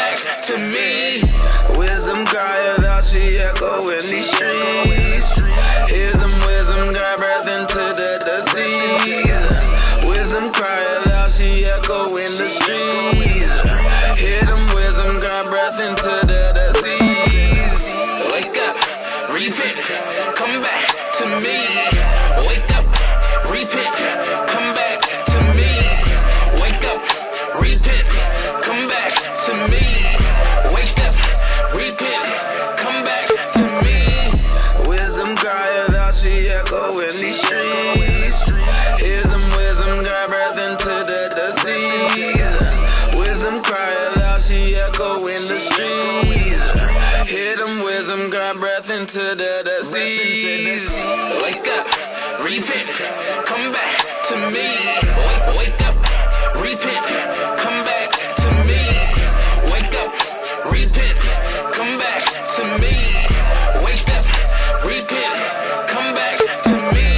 back to me. Wisdom crieth out, she echo in these streets. Hear them wisdom, got breath into the seas. Wisdom crieth out, she echo in the streets. Hear them wisdom, got breath into the seas. Wake up, repent, come back to me. Wake up, repent, come back to me. Wake up, repent, come back to me. Wake up, repent, come back to me. Wisdom crieth out, she echo in these streets. Hear them wisdom, got breath into the seas. Wisdom crieth out, she echo in the streets. Hear them wisdom, got breath into the seas. Wake up, repent, come back to me. Wake up, repent, come back to me. Wake up, repent, come back to me. Wake up, repent, come back to me.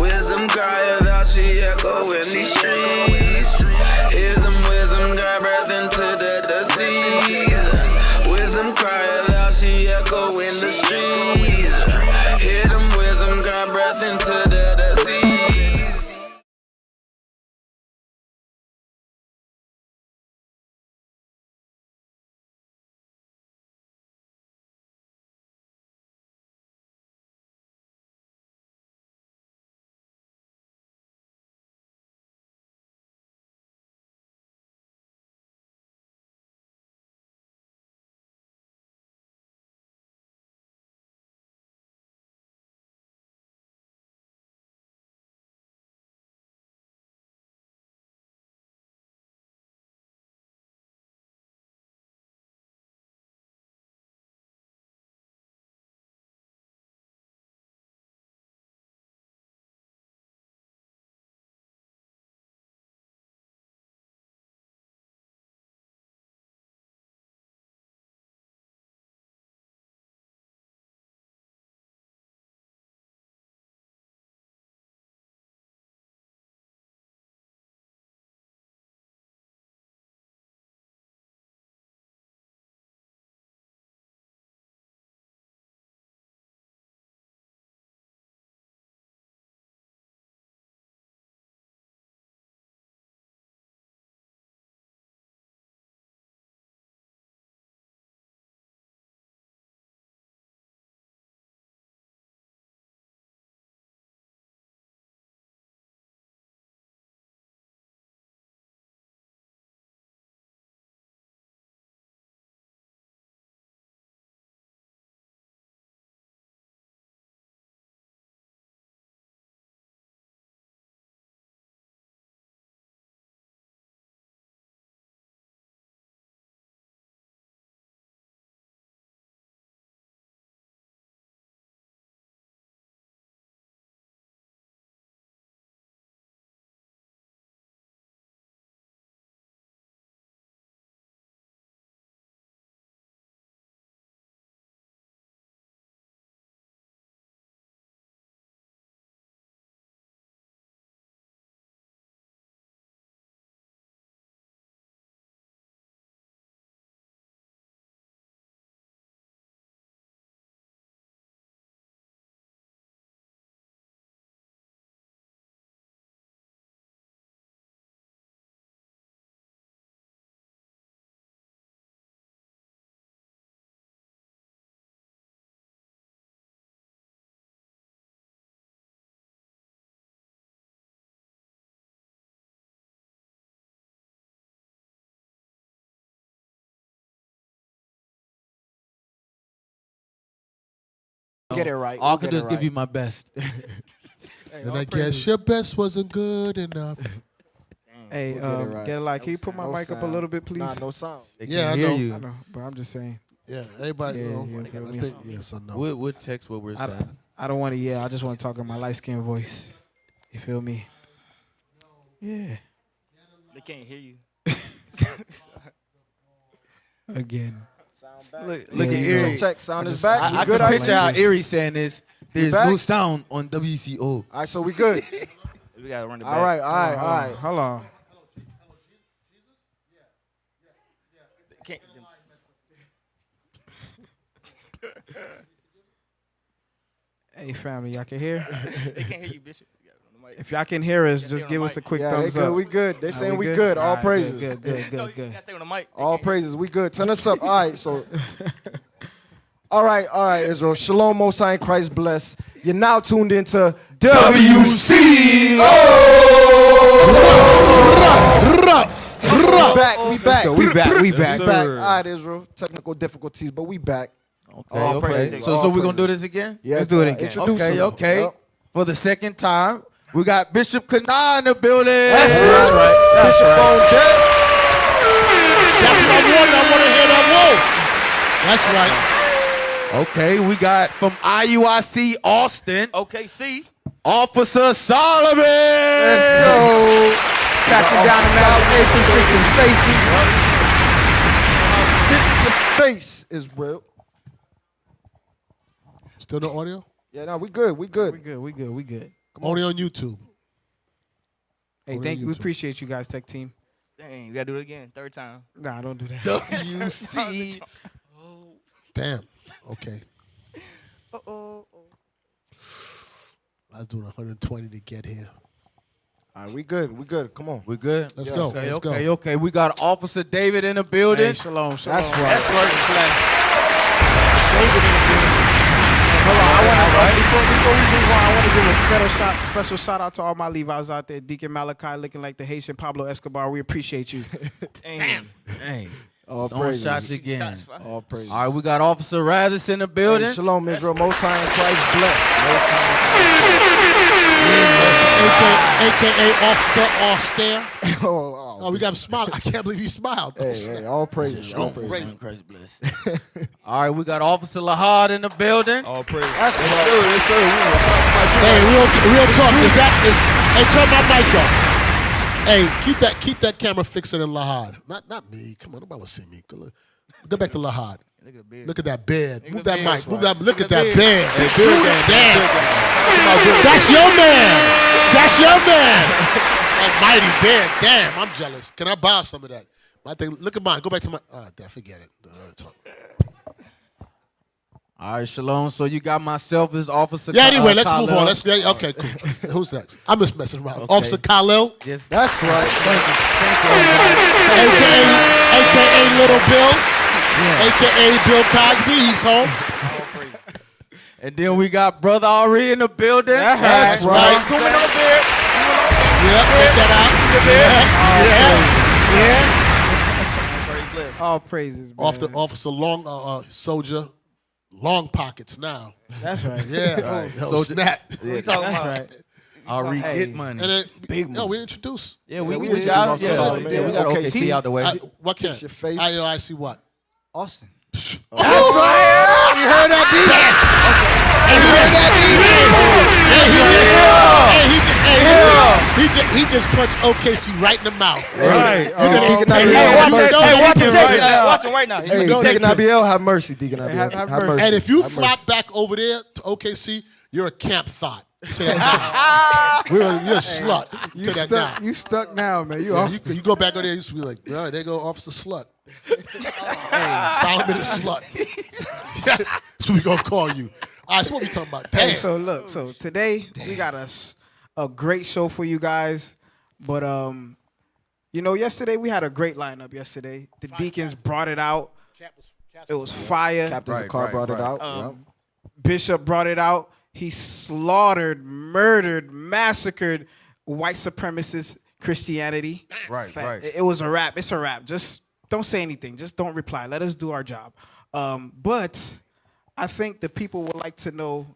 Wisdom crieth out, she echo in these streets. Hear them wisdom, got breath into the seas. Wisdom crieth out, she echo in the streets. Hear them wisdom, got breath into the seas. Get it right. All I can do is give you my best. And I guess your best wasn't good enough. Hey, get it right. Can you put my mic up a little bit, please? Nah, no sound. Yeah, I hear know. you. I know, but I'm just saying. Yeah, everybody. Yeah, know. yeah, feel I me? think yes or no. We'll text what we're saying. I don't want to. Yeah, I just want to talk in my light skinned voice. You feel me? Yeah. They can't hear you. Again. Sound back. Look at Erie. Check. Sound is back. I We good, can Ice? picture how Erie saying this. There's back? no sound on WCO. All right, so we good. We gotta run it back. All right. Hold on. Can't, Hey, family, y'all can hear? They can't hear you, Bishop. You got it on the mic. If y'all can hear us, Say just on give the us a mic. quick Yeah, they thumbs good. up. We good. They saying we good? good. All right, praises. Good. No, you gotta say on the mic. They All can't hear praises. We good. Turn us up. All right. So. All right, Israel. Shalom, Most High, and Christ bless. You're now tuned into WCO. We back. We back. We back. All right, Israel. Technical difficulties, but we back. Okay, okay. praises. So we're going to do this again? Yeah, Let's do it again. Introduce Okay, him. okay. Yep. For the second time, we got Bishop Kana in the building. That's right. Bishop Bone Jet. That's what I wanted. I want to hear that wolf. That's right. Okay, we got from IUIC Austin, Okay, see. Officer Solomon. Let's go. Passing down imagination, fixing faces. Fix your face is real. Still no audio? Yeah, no, we good. We good. We good. Only on YouTube. Hey, we appreciate you guys, tech team. Dang, we gotta do it again. Third time. Nah, don't do that. WC. Damn. Okay. Uh-oh. I was doing 120 to get here. All right, we good. We good. Come on. We good? Let's go. Okay, Let's okay, go. okay. We got Officer David in the building. Hey, shalom. That's right. That's right. Hold on, before we move on, I want to give a special shout out to all my Levi's out there. Deacon Malachi looking like the Haitian Pablo Escobar. We appreciate you. Damn. Dang. All Throwing praises. shots again. Shots fired. All praises. All right, we got Officer Rathis in the building. Hey, shalom, Israel. Most High and Christ bless. Most AKA Officer Austin. High. Oh, we got him smiling. I can't believe he smiled. Hey, all praises. All praises. Christ bless. All right, we got Officer Lahad in the building. All praise. That's right. Hey, real talk. Hey, turn my mic up. Hey, keep that camera fixed in Lahad. Not me. Come on, nobody will see me. Go back to Lahad. Look at the beard. Look at that bed. Move that beard. mic. That's Move right. that. Look at Look at that the bed. beard. Damn. That's your man. That's your man. Almighty bed. Damn, I'm jealous. Can I buy some of that? I think. Look at mine. Go back to my. Forget it. All right, Shalom. So you got myself as Officer Yeah. Anyway, let's Khalil. move on. Okay. Cool. Who's next? I'm just messing around. Okay. Officer Khalil, Yes. That's right. Thank you, aka Little Bill, aka Bill Cosby. He's home. And then we got Brother Ari in the building. That's right. Zooming on the beard. Yeah, check that out. All praises, man. Officer Long, soldier, long pockets now. That's right. Yeah. So snap. What you talking That's about? right. Ari Hey. get money. And then, Big no, we introduced. Yeah, we did got him. Officer Yeah, Solomon. yeah, we got Okay, OKC out the way. What can? Fix your face. I see what? Austin. You heard that, D? He just punched OKC right in the mouth. Right. Watch him right now. Hey, Deacon Abiel, have mercy, Deacon Abiel. Have mercy. And if you Have flop back over there to OKC, you're a camp thought. You're a slut. You stuck now, man. You Yeah, Austin. you go back over there, you used to be like, oh, there go Officer Slut. Solomon is slut. That's what we gonna call you. All right, so what we talking about? Hey, Damn. so look, today we got a great show for you guys, but yesterday we had a great lineup. Yesterday, the deacons brought it out. It was fire. Captain Zakar brought it out. Yep. Bishop brought it out. He slaughtered, murdered, massacred white supremacist Christianity. Right, right. It was a wrap. It's a wrap. Just don't say anything. Just don't reply. Let us do our job. But I think the people would like to know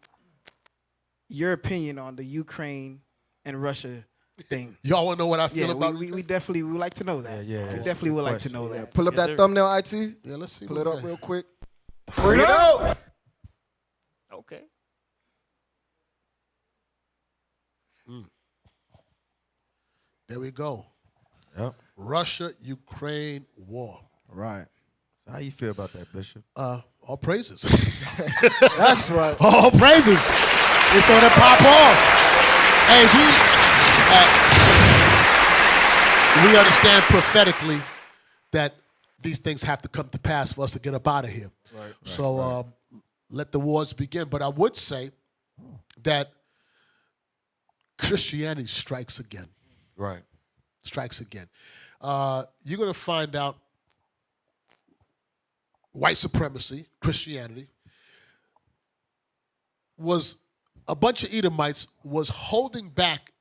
your opinion on the Ukraine and Russia thing. Y'all want to know what I feel Yeah, about we definitely would like to know that. Yeah, We definitely would like to know that. Pull up Yes, that sir. thumbnail, IT. Yeah, let's see. Pull it up real quick. Okay. There we go. Yep. Russia-Ukraine war. Right. How you feel about that, Bishop? All praises. That's right. All praises. It's on to pop off. Hey, we understand prophetically that these things have to come to pass for us to get up out of here. Right. So let the wars begin. But I would say that Christianity strikes again. Right. Strikes again. You're going to find out white supremacy, Christianity, was a bunch of Edomites was holding back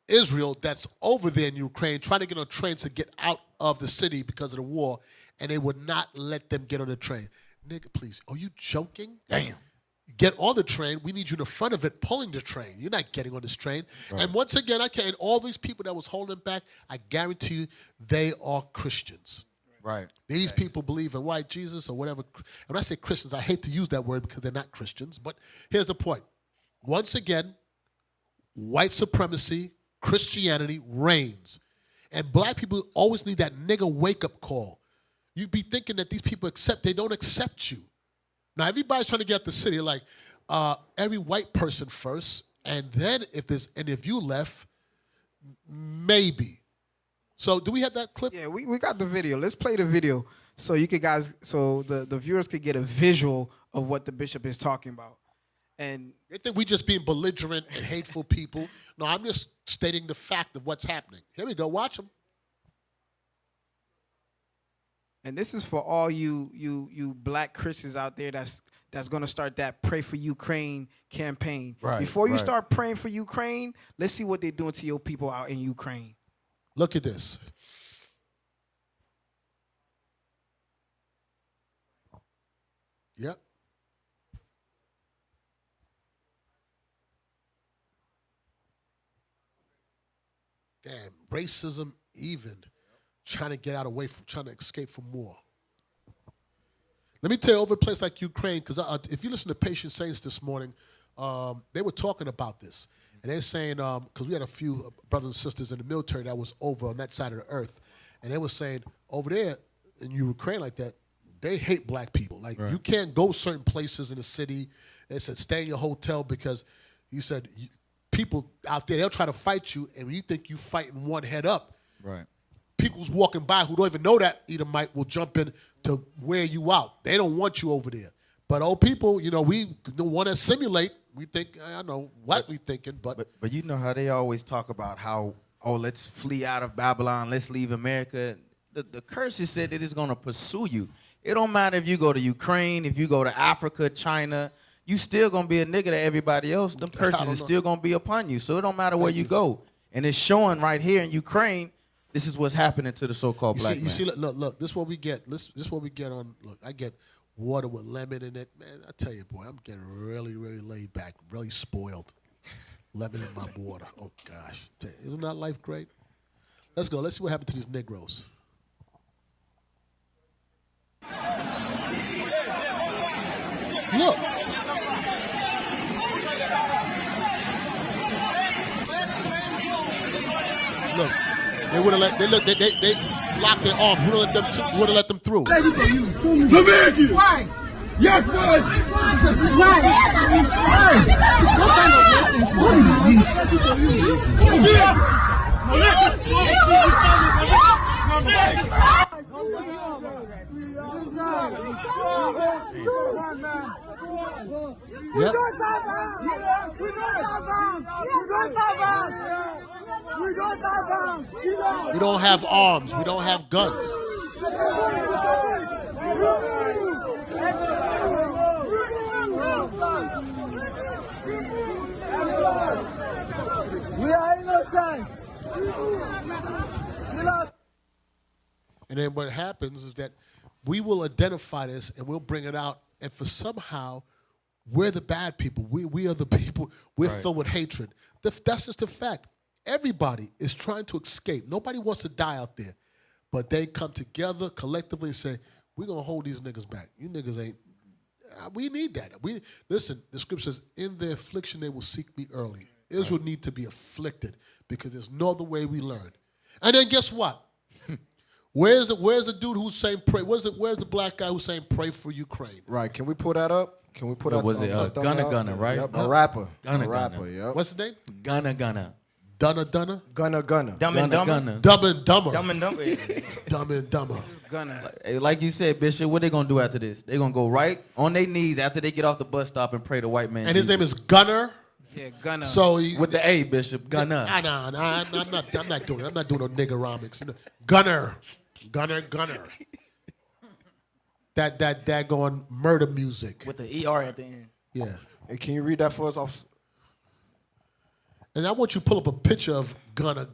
Israel that's over there in Ukraine, trying to get on trains to get out of the city because of the war, and they would not let them get on the train. Nigga, please, are you joking? Damn. Get on the train. We need you in the front of it pulling the train. You're not getting on this train. Right. And once again, and all these people that was holding back, I guarantee you, they are Christians. Right. These people believe in white Jesus or whatever. And when I say Christians, I hate to use that word because they're not Christians. But here's the point. Once again, white supremacy, Christianity reigns. And black people always need that nigga wake-up call. You be thinking that these people they don't accept you. Now, everybody's trying to get out the city, like every white person first, and then if you left, maybe. So do we have that clip? Yeah, we got the video. Let's play the video so you could so the viewers could get a visual of what the bishop is talking about. And they think we just being belligerent and hateful people. No, I'm just stating the fact of what's happening. Here we go. Watch them. And this is for all you black Christians out there that's going to start that Pray for Ukraine campaign. Right, Before you right. start praying for Ukraine, let's see what they're doing to your people out in Ukraine. Look at this. Yep. Damn, racism even. Trying to get trying to escape from war. Let me tell you, over a place like Ukraine, because if you listen to Patient Saints this morning, they were talking about this. And they're saying, because we had a few brothers and sisters in the military that was over on that side of the earth, and they were saying, over there in Ukraine like that, they hate black people. Like, you can't go certain places in the city. They said, stay in your hotel because, he said, people out there, they'll try to fight you, and when you think you fighting one head up, Right. people who's walking by who don't even know that Edomite will jump in to wear you out. They don't want you over there. But old people, we don't want to assimilate. We think, I don't know what we thinking, but you know how they always talk about how, let's flee out of Babylon, let's leave America. The curses said that it's going to pursue you. It don't matter if you go to Ukraine, if you go to Africa, China, you still going to be a nigga to everybody else. Them curses is still going to be upon you. So it don't matter where you go. And it's showing right here in Ukraine, this is what's happening to the so-called black man. You see, look, this is what we get. This is what we get on, look, I get water with lemon in it. Man, I tell you, boy, I'm getting really, really laid back, really spoiled. Lemon in my water. Oh, gosh. Isn't that life great? Let's go. Let's see what happened to these Negroes. Look. Look. They would have they locked their arms. We would have let them through. Why? Yes, why? Why? What kind of lesson? What is Yep. We don't have arms. We don't have guns. We are innocent. And then what happens is that we will identify this and we'll bring it out. And for somehow, we're the bad people. We are the people. We're filled with hatred. That's just a fact. Everybody is trying to escape. Nobody wants to die out there. But they come together collectively and say, we're going to hold these niggas back. You niggas ain't. We need that. Listen, the scripture says, in their affliction they will seek me early. Israel need to be afflicted because there's no other way we learn. And then guess what? Where's the dude who's saying pray? Where's the black guy who's saying pray for Ukraine? Right. Can we pull that up? Can we put that was it Gunna, right? Yep, a rapper. Gunna. Yep. What's his name? Gunna. Dunner. Gunner. Dumb and Dumber. Gunna. Dumb and Dumber. Dumb and Dumber. Dumb and Dumber. Gonna. Hey, like you said, Bishop, what they gonna do after this? They gonna go right on their knees after they get off the bus stop and pray to white man. And his name is Gunner. Yeah, Gonna. So he, with the A, Bishop. Gunna. I'm not doing no niggeromics. Gunner. That daggone murder music. With the ER at the end. Yeah. Hey, can you read that for us, officer? And I want you to pull up a picture of Gunner.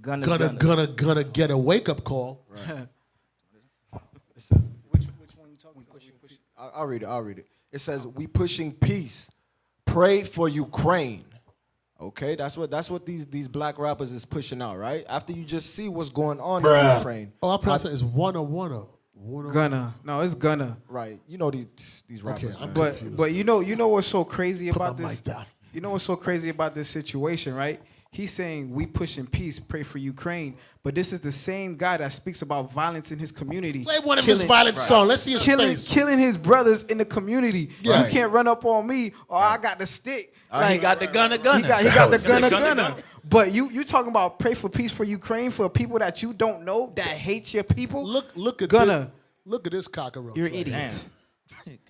Gonna get a wake up call. It says, which one you talking about? I'll read it. It says, we pushing peace. Pray for Ukraine. Okay, that's what these black rappers is pushing out, right? After you just see what's going on in Ukraine. Oh, I pronounce it is one. Gonna. No, it's Gonna. Right. You know these rappers. Okay, I'm man. confused. But you know what's so crazy Put about my this? mic down. You know what's so crazy about this situation, right? He's saying we pushing peace, pray for Ukraine, but this is the same guy that speaks about violence in his community. Play one of his violent songs. Let's see his face. Killing his brothers in the community. Yeah. You can't run up on me, or I got the stick. He got the gunner. He got the gunner. But you talking about pray for peace for Ukraine for people that you don't know that hate your people? Look at Gunner. this. Look at this cockroach. You're an right idiot.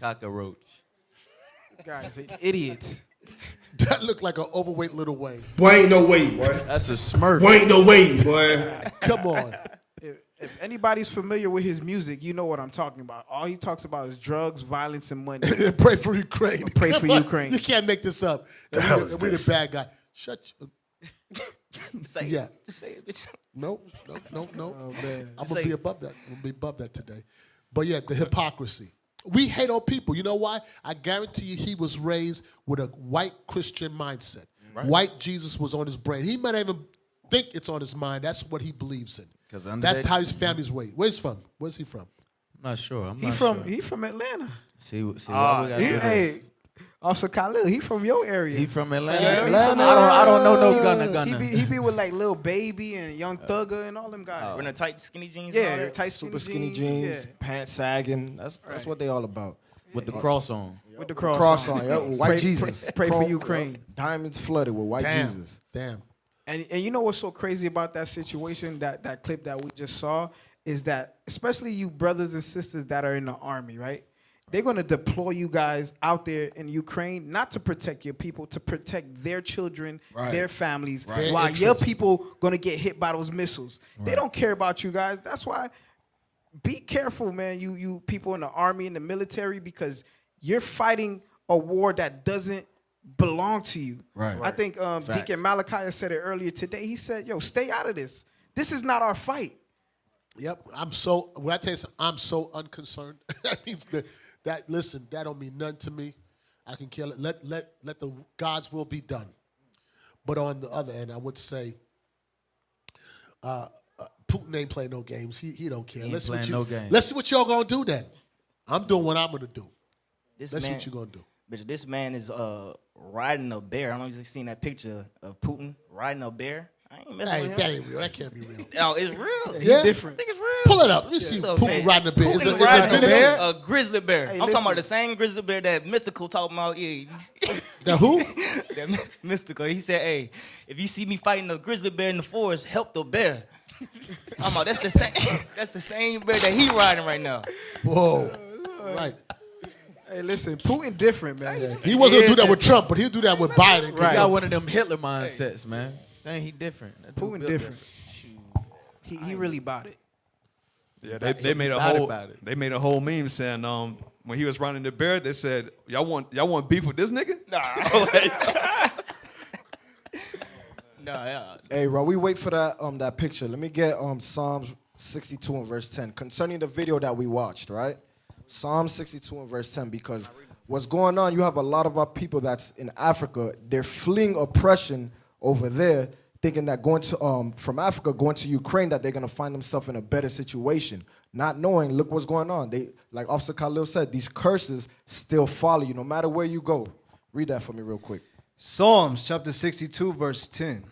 Cockroach. Guys, an idiot. here. That looked like an overweight Lil Wayne. Boy, ain't no way, boy. That's a Smurf. Boy, ain't no way, boy. Come on. If anybody's familiar with his music, you know what I'm talking about. All he talks about is drugs, violence, and money. Pray for Ukraine. Pray Come for on. Ukraine. You can't make this up. We the bad guy. Shut you. Say Yeah. it. Just say it, bitch. No. Oh, man. I'm Say gonna be it. above that. I'm gonna be above that today. But yeah, the hypocrisy. We hate on people. You know why? I guarantee you he was raised with a white Christian mindset. Right. White Jesus was on his brain. He might not even think it's on his mind. That's what he believes in. 'Cause under That's that- how his family's raised. Where's he from? Where's he from? I'm not sure. He from Atlanta. See what we got to do this. Hey, Officer Khalil, he from your area. He from Atlanta. Atlanta. I don't know no Gunna. He be with like Lil Baby and Young Thugger and all them guys. Wearing the tight skinny jeans. and all Yeah, that. tight Super skinny jeans, yeah. pants sagging. That's what they all about. With the cross on. With the cross, Cross on, yeah. White Pray- Jesus. pray for Chrome- Ukraine. Diamonds flooded with white Damn. Jesus. Damn. And you know what's so crazy about that situation, that clip that we just saw, is that especially you brothers and sisters that are in the army, right? They're going to deploy you guys out there in Ukraine, not to protect your people, to protect their children, their families, Right. while Their your interests. people going to get hit by those missiles. They don't care about you guys. That's why be careful, man, you people in the army and the military, because you're fighting a war that doesn't belong to you. Right. I think Deacon Malachi said it earlier today. He said, yo, stay out of this. This is not our fight. Yep. When I tell you something, I'm so unconcerned. That means that listen, that don't mean nothing to me. I can kill it. Let the God's will be done. But on the other end, I would say Putin ain't playing no games. He don't care. He ain't playing no games. Let's see what y'all gonna do then. I'm doing what I'm gonna do. This Let's see man, what you gonna do. Bitch, this man is riding a bear. I don't know if you've seen that picture of Putin riding a bear. I ain't messing with him. That ain't real. That can't be real. No, it's real. Yeah? different. I think it's real. Pull it up. Let me see So, Putin man, riding a bear. Is Putin it riding video? a bear? A grizzly bear. Hey, I'm talking listen. about the same grizzly bear that Mystical talking about. Yeah, The who? that Mystical. He said, "Hey, if you see me fighting a grizzly bear in the forest, help the bear." Talking about that's the same. That's the same bear that he riding right now. Whoa. Right. Hey, listen, Putin different, man. Yeah. He wasn't gonna do that with Trump, but he'll do that with Biden. He got one of them Hitler mindsets, man. Dang, he different. That dude Putin built different. He really bought it. Yeah, they made a Thought whole about it. they made a whole meme saying when he was running the bear, they said y'all want beef with this nigga? Nah, yeah. Hey, bro, we wait for that picture. Let me get Psalms 62 and verse 10 concerning the video that we watched, right? Psalm 62 and verse 10, because what's going on, you have a lot of our people that's in Africa. They're fleeing oppression over there, thinking that going to from Africa, going to Ukraine, that they're gonna find themselves in a better situation. Not knowing, look what's going on. They, like Officer Khalil said, these curses still follow you no matter where you go. Read that for me real quick. Psalms chapter 62, verse 10.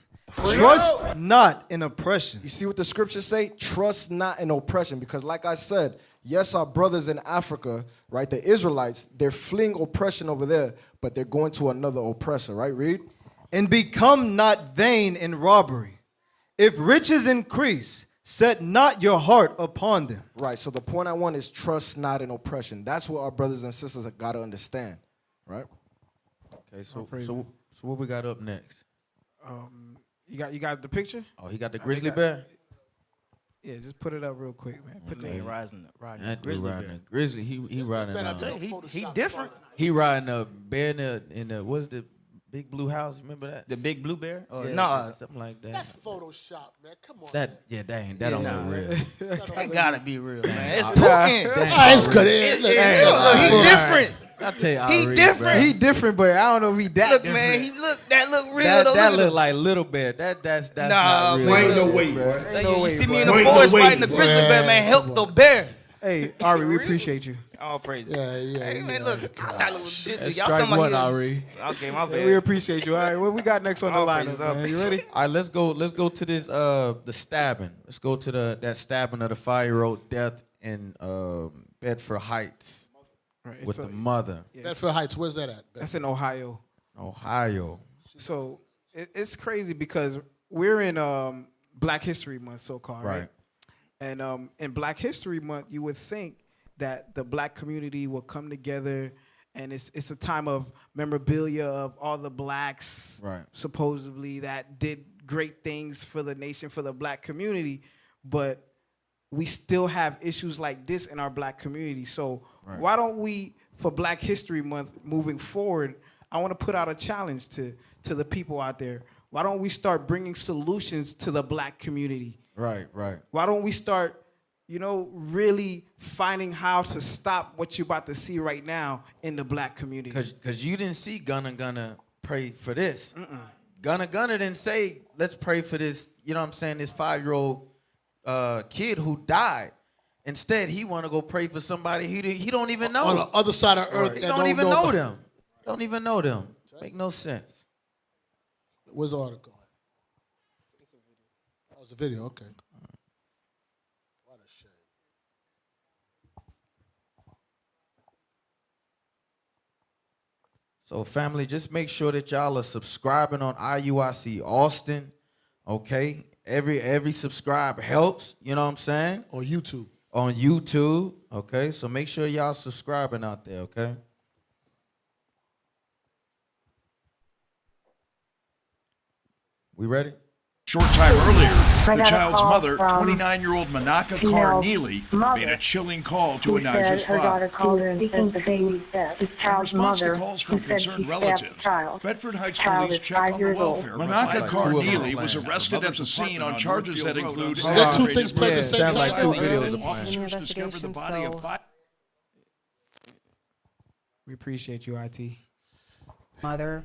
Trust not in oppression. You see what the scriptures say? Trust not in oppression. Because like I said, yes, our brothers in Africa, right, the Israelites, they're fleeing oppression over there, but they're going to another oppressor, right? Read. And become not vain in robbery. If riches increase, set not your heart upon them. Right. So the point I want is trust not in oppression. That's what our brothers and sisters have got to understand. Right. Okay. So what we got up next? You got the picture? Oh, he got the grizzly bear. Yeah, just put it up real quick, man. Put Okay. it Riding That dude grizzly riding bear. a grizzly. He riding. Man, I tell you, He different. He riding a bear in the what's the big blue house? Remember that? The big blue bear? Yeah, No, something like that. That's Photoshop, man. Come on. That don't look real. that gotta be real, man. It's Nah. Putin. Ah, it's good. Look, Look, he different. I tell you, He Ari, different. bro. He different, but I don't know if he that Look, different. man, that look real. That though. that Look look at like little bear. That's Nah, not real. man. Ain't no way, boy. him. no You way, see me boy. in the Ain't no forest way, fighting the boy. grizzly bear, man. Help the bear. Hey, Ari, we appreciate you. All praise. Yeah. Hey, man, look. I thought it was legit. That's Y'all strike somebody one, here- Ari. Okay, my Hey, bad. we appreciate you. All right, what we got next on the All lineup, praises, man? You ready? All right, let's go to this the stabbing. Let's go to that stabbing of the 5-year-old death in Bedford Heights Right, with so the mother. Bedford Heights, where's that at? that's in Ohio. Ohio. So it's crazy because we're in Black History Month, so-called, right? Right. And in Black History Month, you would think that the black community will come together, and it's a time of memorabilia of all the blacks, Right. supposedly, that did great things for the nation, for the black community, but we still have issues like this in our black community. So why don't we, for Black History Month moving forward, I want to put out a challenge to the people out there. Why don't we start bringing solutions to the black community? Right. Why don't we start, really finding how to stop what you're about to see right now in the black community? Because you didn't see Gunna pray for this. Gunna didn't say, let's pray for this, you know what I'm saying, this 5-year-old kid who died. Instead, he want to go pray for somebody he don't even know. On the other side of earth. He that don't even know about- them. Don't even know them. Make no sense. Where's the article? Oh, it's a video. Okay. What a shame. So family, just make sure that y'all are subscribing on IUIC Austin, okay? Every subscribe helps, you know what I'm saying? On YouTube. On YouTube, okay? So make sure y'all subscribing out there, okay? We ready? Short time earlier, I the got a child's call mother, from 29-year-old Manaka female Carneely, mother made a chilling call to who said Elijah's her daughter father. called her and said the baby's dead. This In child's response to mother calls who from said she concerned stabbed the relatives, child. Bedford Heights Child police is check 5 on the years old. welfare. Sounds Manaka like two of them Carneely are was playing. arrested at the scene on charges that include... Is that two things played at the same Sounds like time? two videos of Officers discovered the body of 5... We appreciate you, IT. Mother,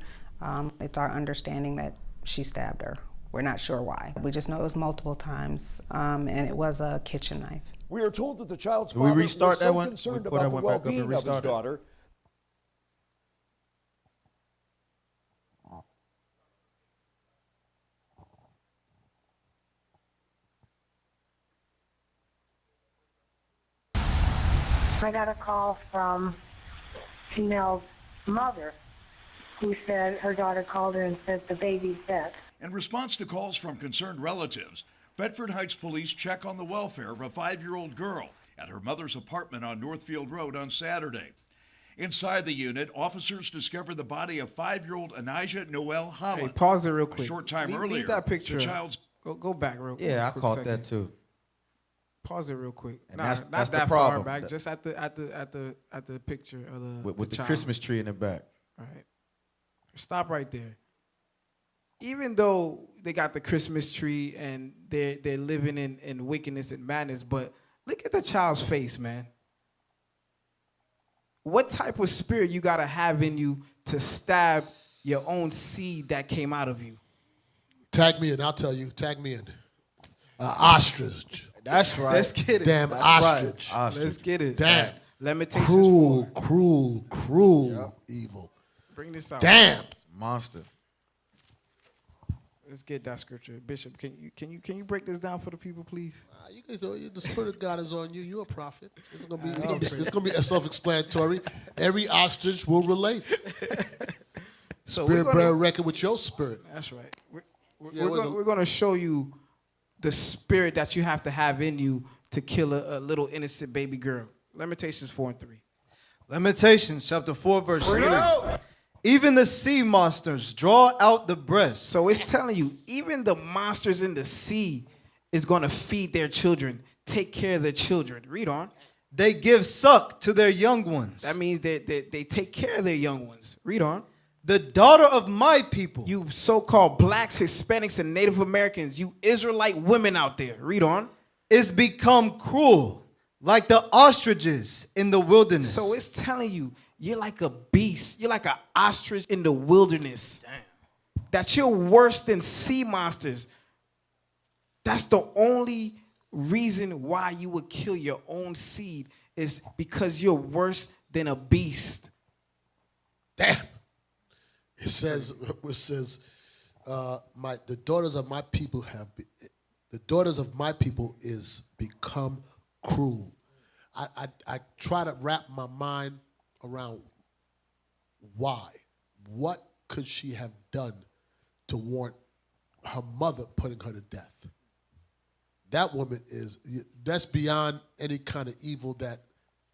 it's our understanding that she stabbed her. We're not sure why. We just know it was multiple times, and it was a kitchen knife. We are told that the child's Do we father restart was that so one? concerned We put about that the one back up and well-being of his restart it? daughter. I got a call from female mother who said her daughter called her and said the baby's dead. In response to calls from concerned relatives, Bedford Heights police check on the welfare of a 5-year-old girl at her mother's apartment on Northfield Road on Saturday. Inside the unit, officers discover the body of 5-year-old Anijah Noel Holland. Hey, pause it real quick. A short time leave, earlier, leave that picture. the child's... Go back real quick. Yeah, I quick caught second. that too. Pause it real quick. And Nah, that's not the that problem. far back. Just at the picture of With the child. Christmas tree in the back. All right. Stop right there. Even though they got the Christmas tree and they're living in wickedness and madness, but look at the child's face, man. What type of spirit you gotta have in you to stab your own seed that came out of you? Tag me in. I'll tell you. Tag me in. Ostrich. That's right. Let's get it. Damn That's ostrich. Let's get it. Damn. Limitations. Cruel, evil. Bring this out. Damn. Monster. Let's get that scripture, Bishop. Can you break this down for the people, please? You guys know, the Spirit of God is on you. You're a prophet. It's gonna be self-explanatory. Every ostrich will relate. So Spirit bear record with your spirit. That's right. Yeah, We're going to show you the spirit that you have to have in you to kill a little innocent baby girl. Lamentations 4:3. Lamentations chapter 4 verse 3. Even the sea monsters draw out the breast. So it's telling you, even the monsters in the sea is going to feed their children, take care of their children. Read on. They give suck to their young ones. That means they take care of their young ones. Read on. The daughter of my people. You so-called blacks, Hispanics, and Native Americans, you Israelite women out there. Read on. Is become cruel, like the ostriches in the wilderness. So it's telling you, you're like a beast. You're like an ostrich in the wilderness. Damn. That you're worse than sea monsters. That's the only reason why you would kill your own seed, is because you're worse than a beast. Damn. It says, the daughters of my people the daughters of my people is become cruel. I try to wrap my mind around why. What could she have done to warrant her mother putting her to death? That woman that's beyond any kind of evil that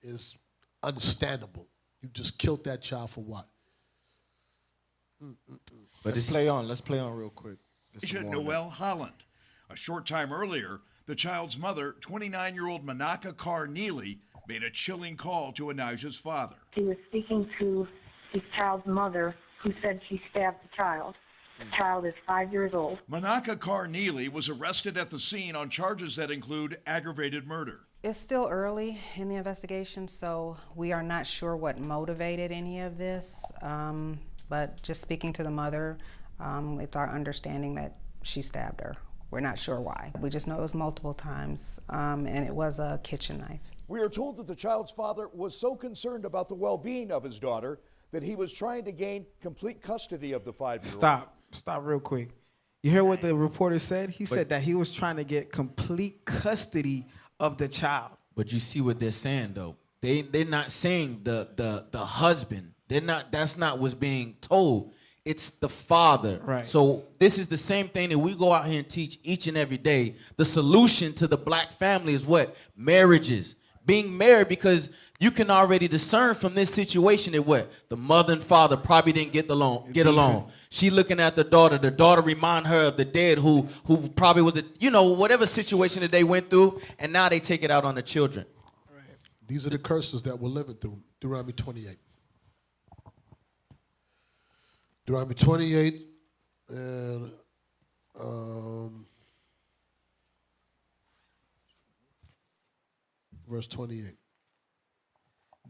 is understandable. You just killed that child for what? But let's play on real quick. Noel Holland. A short time earlier, the child's mother, 29-year-old Manaka Carr Neely, made a chilling call to Elijah's father. He was speaking to his child's mother, who said she stabbed the child. The child is 5 years old. Manaka Carr Neely was arrested at the scene on charges that include aggravated murder. It's still early in the investigation, so we are not sure what motivated any of this. But just speaking to the mother, it's our understanding that she stabbed her. We're not sure why. We just know it was multiple times, and it was a kitchen knife. We are told that the child's father was so concerned about the well-being of his daughter that he was trying to gain complete custody of the 5-year-old. Stop real quick. You hear what the reporter said? He said that he was trying to get complete custody of the child. But you see what they're saying, though. They're not saying the husband. That's not what's being told. It's the father. Right. So this is the same thing that we go out here and teach each and every day. The solution to the black family is what? Marriages. Being married, because you can already discern from this situation that what? The mother and father probably didn't get along. She looking at the daughter remind her of the dead who probably was whatever situation that they went through, and now they take it out on the children. Right. These are the curses that we're living through. Deuteronomy 28. Deuteronomy 28 and verse 28.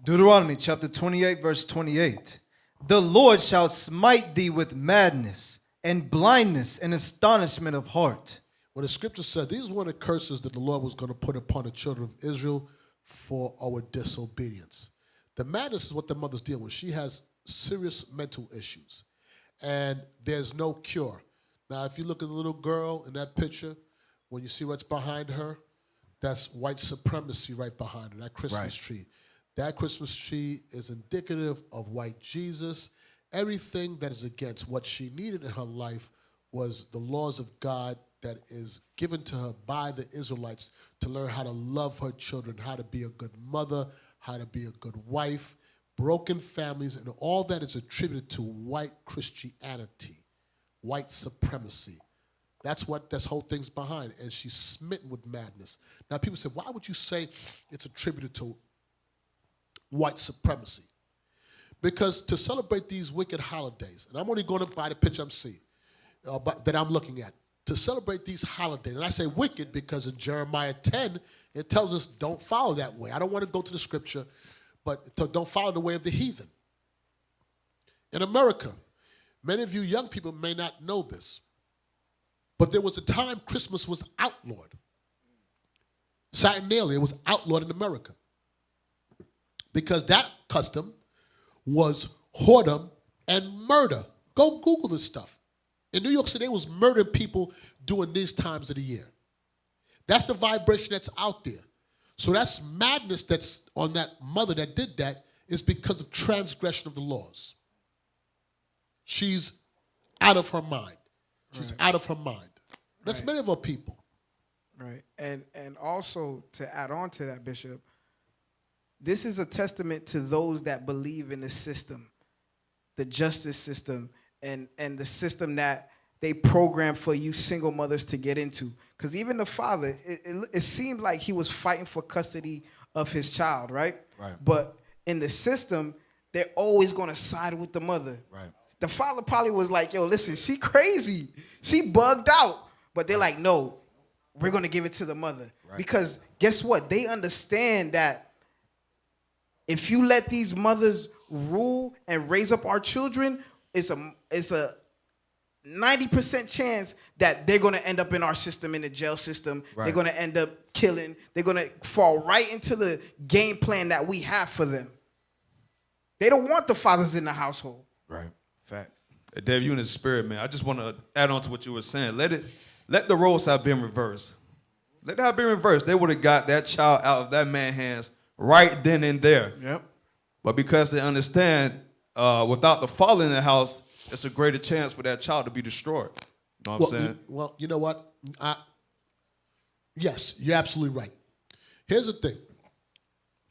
Deuteronomy chapter 28 verse 28. The Lord shall smite thee with madness and blindness and astonishment of heart. When the scripture said these were the curses that the Lord was going to put upon the children of Israel for our disobedience. The madness is what the mother's dealing with. She has serious mental issues. And there's no cure. Now, if you look at the little girl in that picture, when you see what's behind her, that's white supremacy right behind her, that Christmas tree. That Christmas tree is indicative of white Jesus. Everything that is against what she needed in her life was the laws of God that is given to her by the Israelites to learn how to love her children, how to be a good mother, how to be a good wife. Broken families, and all that is attributed to white Christianity, white supremacy. That's what this whole thing's behind, and she's smitten with madness. Now, people say, why would you say it's attributed to white supremacy? Because to celebrate these wicked holidays, and I'm only going by the picture I'm seeing, that I'm looking at, to celebrate these holidays, and I say wicked because in Jeremiah 10, it tells us don't follow that way. I don't want to go to the scripture, but don't follow the way of the heathen. In America, many of you young people may not know this, but there was a time Christmas was outlawed. Saturnalia was outlawed in America because that custom was whoredom and murder. Go Google this stuff. In New York City, they was murdering people during these times of the year. That's the vibration that's out there. So that's madness that's on that mother that did that is because of transgression of the laws. she's out of her mind. She's out of her mind. That's many of our people. Right. And also to add on to that, Bishop, this is a testament to those that believe in the system, the justice system, and the system that they program for you single mothers to get into. Because even the father, it seemed like he was fighting for custody of his child, right? Right. But in the system, they're always going to side with the mother. Right. The father probably was like, yo, listen, she crazy. She bugged out. But they're like, no, we're going to give it to the mother. Right. Because guess what? They understand that if you let these mothers rule and raise up our children, it's a 90% chance that they're going to end up in our system, in the jail system. Right. They're going to end up killing. They're going to fall right into the game plan that we have for them. They don't want the fathers in the household. Right. Fact. Hey, Dave, you in the spirit, man. I just want to add on to what you were saying. Let the roles have been reversed. Let that have been reversed. They would have got that child out of that man's hands right then and there. Yep. But because they understand without the father in the house, it's a greater chance for that child to be destroyed. You know what I'm saying? Well, you know what? Yes, you're absolutely right. Here's the thing.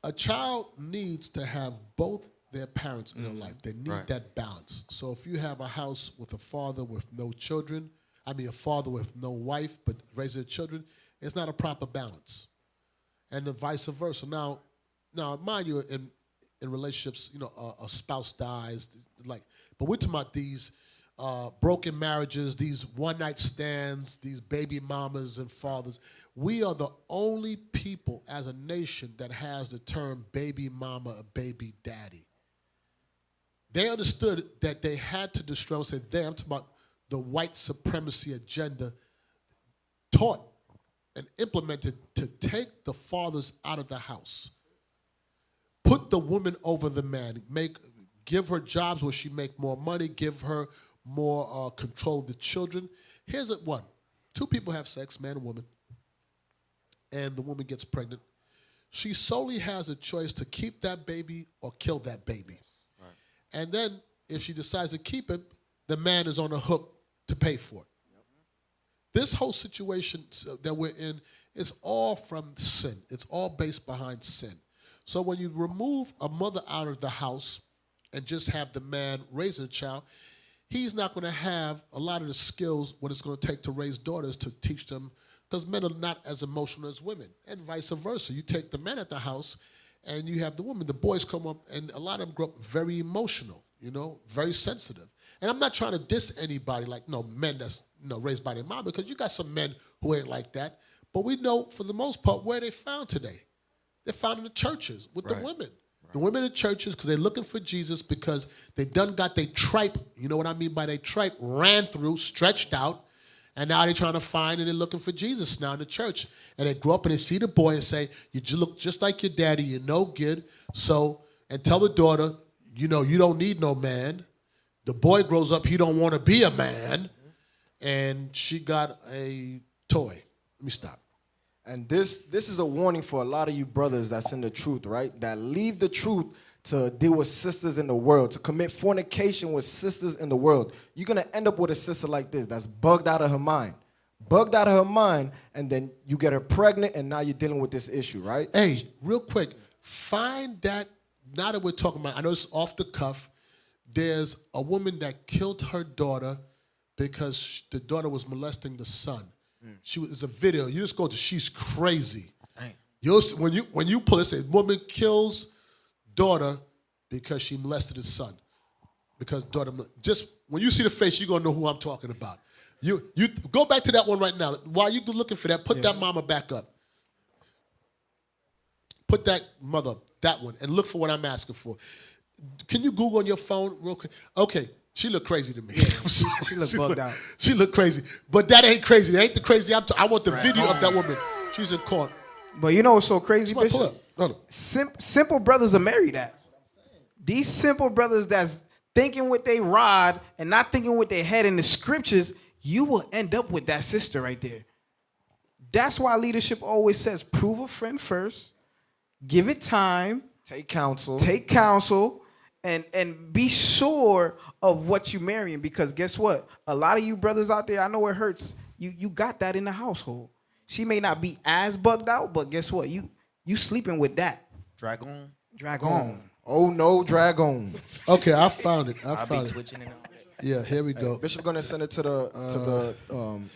A child needs to have both their parents in their life. They need that balance. So if you have a house with a father with no children, a father with no wife but raising children, it's not a proper balance. And the vice versa. Now, mind you, in relationships, a spouse dies, but we're talking about these broken marriages, these one-night stands, these baby mamas and fathers. We are the only people as a nation that has the term baby mama or baby daddy. They understood that they had to destroy, I'm talking about the white supremacy agenda taught and implemented to take the fathers out of the house. Put the woman over the man. Give her jobs where she make more money. Give her more control of the children. Here's one. Two people have sex, man and woman, and the woman gets pregnant. She solely has a choice to keep that baby or kill that baby. Right. And then if she decides to keep it, the man is on the hook to pay for it. Yep. This whole situation that we're in is all from sin. It's all based behind sin. So when you remove a mother out of the house and just have the man raising a child, he's not going to have a lot of the skills what it's going to take to raise daughters to teach them, because men are not as emotional as women, and vice versa. You take the men at the house and you have the women. The boys come up, and a lot of them grow up very emotional, very sensitive. And I'm not trying to diss anybody men that's raised by their mom, because you got some men who ain't like that. But we know, for the most part, where they found today. They're found in the churches with the women. Right. The women in churches, because they're looking for Jesus, because they done got their tripe, you know what I mean by their tripe, ran through, stretched out, and now they're trying to find, and they're looking for Jesus now in the church. And they grow up and they see the boy and say, you look just like your daddy, you're no good. So, and tell the daughter, you don't need no man. The boy grows up, he don't want to be a man. And she got a toy. Let me stop. And this is a warning for a lot of you brothers that's in the truth, right? That leave the truth to deal with sisters in the world, to commit fornication with sisters in the world. You're going to end up with a sister like this that's bugged out of her mind. Bugged out of her mind, and then you get her pregnant, and now you're dealing with this issue, right? Hey, real quick, find that, now that we're talking about, I know it's off the cuff, there's a woman that killed her daughter because the daughter was molesting the son. It's a video. You just go to She's Crazy. When you pull it, say woman kills daughter because she molested his son. Because daughter, just when you see the face, you're gonna know who I'm talking about. You go back to that one right now. While you're looking for that, put that mama back up. Put that mother up, that one, and look for what I'm asking for. Can you Google on your phone real quick? Okay. She looked crazy to me. Yeah, she looked bugged out. She looked crazy. But that ain't crazy. That ain't the crazy I want the video of that woman. She's in court. But you know what's so crazy, Bishop? No. Simple brothers are married at. These simple brothers that's thinking with their rod and not thinking with their head in the scriptures, you will end up with that sister right there. That's why leadership always says, prove a friend first, give it time. Take counsel. and be sure of what you're marrying, because guess what? A lot of you brothers out there, I know it hurts. You got that in the household. She may not be as bugged out, but guess what? You sleeping with that. Dragon. Dragon. Oh no, Dragon. Okay, I found it. I I'll be found it. twitching and all that. Yeah, here we go. Bishop gonna send it to the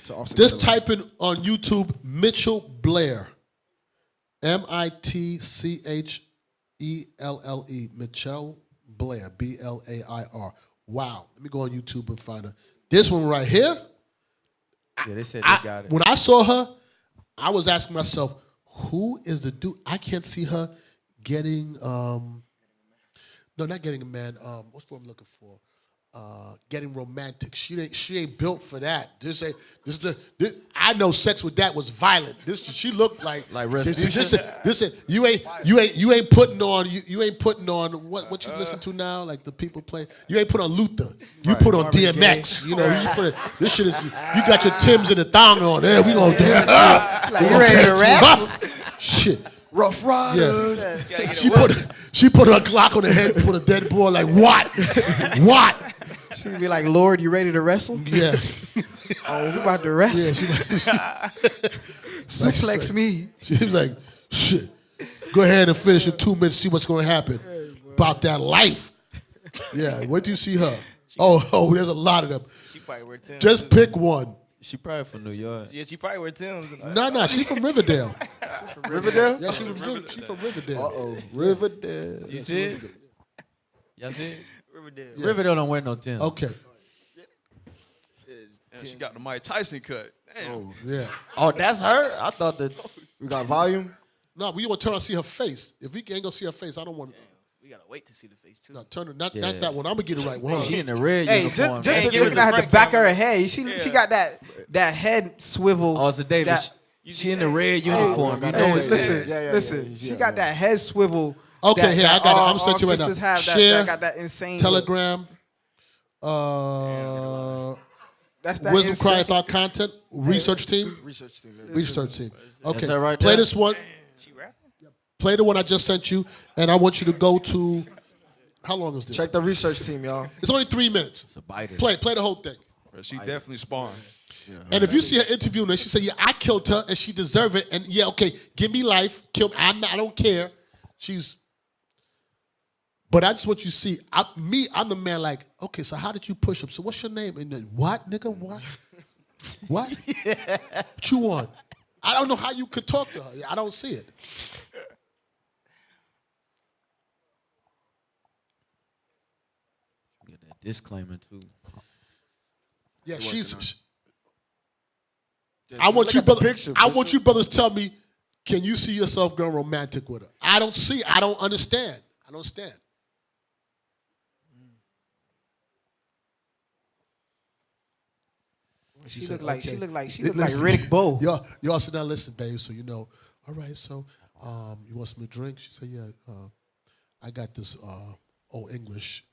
to Officer. Just type in on YouTube Mitchell Blair. MITCHELLE. Mitchell Blair. BLAIR. Wow. Let me go on YouTube and find her. This one right here. Yeah, they said they got it. When I saw her, I was asking myself, who is the dude? I can't see her getting no, not getting a man. What's what I'm looking for? Getting romantic. She ain't built for that. I know sex with that was violent. She looked like restitution. You ain't putting on what you listen to now, like the people play. You ain't put on Luther. You put on DMX. You know, this shit is. You got your Timbs and the thong on. There we gonna dance. Like, you ready to wrestle? Shit. Rough Riders. Yeah. She put her Glock on the head, put a dead boy like what? What? She'd be like, Lord, you ready to wrestle? Yeah. Oh, we about to wrestle. Yeah, suplex me. She was like, shit. Go ahead and finish in 2 minutes, see what's gonna happen. About that life. Yeah, where do you see her? Oh, there's a lot of them. She probably wear Tim's. Just pick one. She probably from New York. Yeah, she probably wear Tim's. No, she's from Riverdale. Riverdale? Yeah, she's from Riverdale. Uh-oh, Riverdale. You see it? Y'all see it? Riverdale. Yeah. Riverdale don't wear no Timbs. Okay. And she got the Mike Tyson cut. Damn. Yeah. Oh, that's her? I thought that. We got volume. No, we want to turn on see her face. If we ain't gonna see her face, I don't want. We gotta wait to see the face too. No, turn it. Not that one. I'm gonna get it right. Hold on. She in the red Hey, uniform. just give us looking a at the front back of camera. her head. She got that head swivel. Oh, it's a David. that- She in the red uniform. You know Hey, it's listen, Yeah, listen. yeah, she yeah, got yeah. that head swivel. Okay, that, here that I got it. all- I'm sending you right all now. sisters have Share. that got that insane. Telegram. That's that Wisdom insane. Crieth our content. Research team. Research team. Research team. Okay. that right Play there? this one. She rapping? Play the one I just sent you, and I want you to go to. How long is this? Check the research team, y'all. It's only 3 minutes. It's a biter. Play the whole thing. She definitely spawned. And if you see her interviewing her, she say, "Yeah, I killed her, and she deserved it." And yeah, okay, give me life, kill me. I don't care. But I just want you to see, I'm the man. Like, okay, so how did you push him? So what's your name? And then, what, nigga? What? What? What you want? I don't know how you could talk to her. I don't see it. Get that disclaimer too. Yeah, she's. Just I want look you, at the brother. picture, I Bishop. want you, brothers, tell me, can you see yourself going romantic with her? I don't see. I don't understand. I don't understand. She looked like okay. she looked like Riddick Bowe. Y'all sit down, listen, babe. So you know, all right. So, you want some to drink? She said, yeah. I got this. Old English.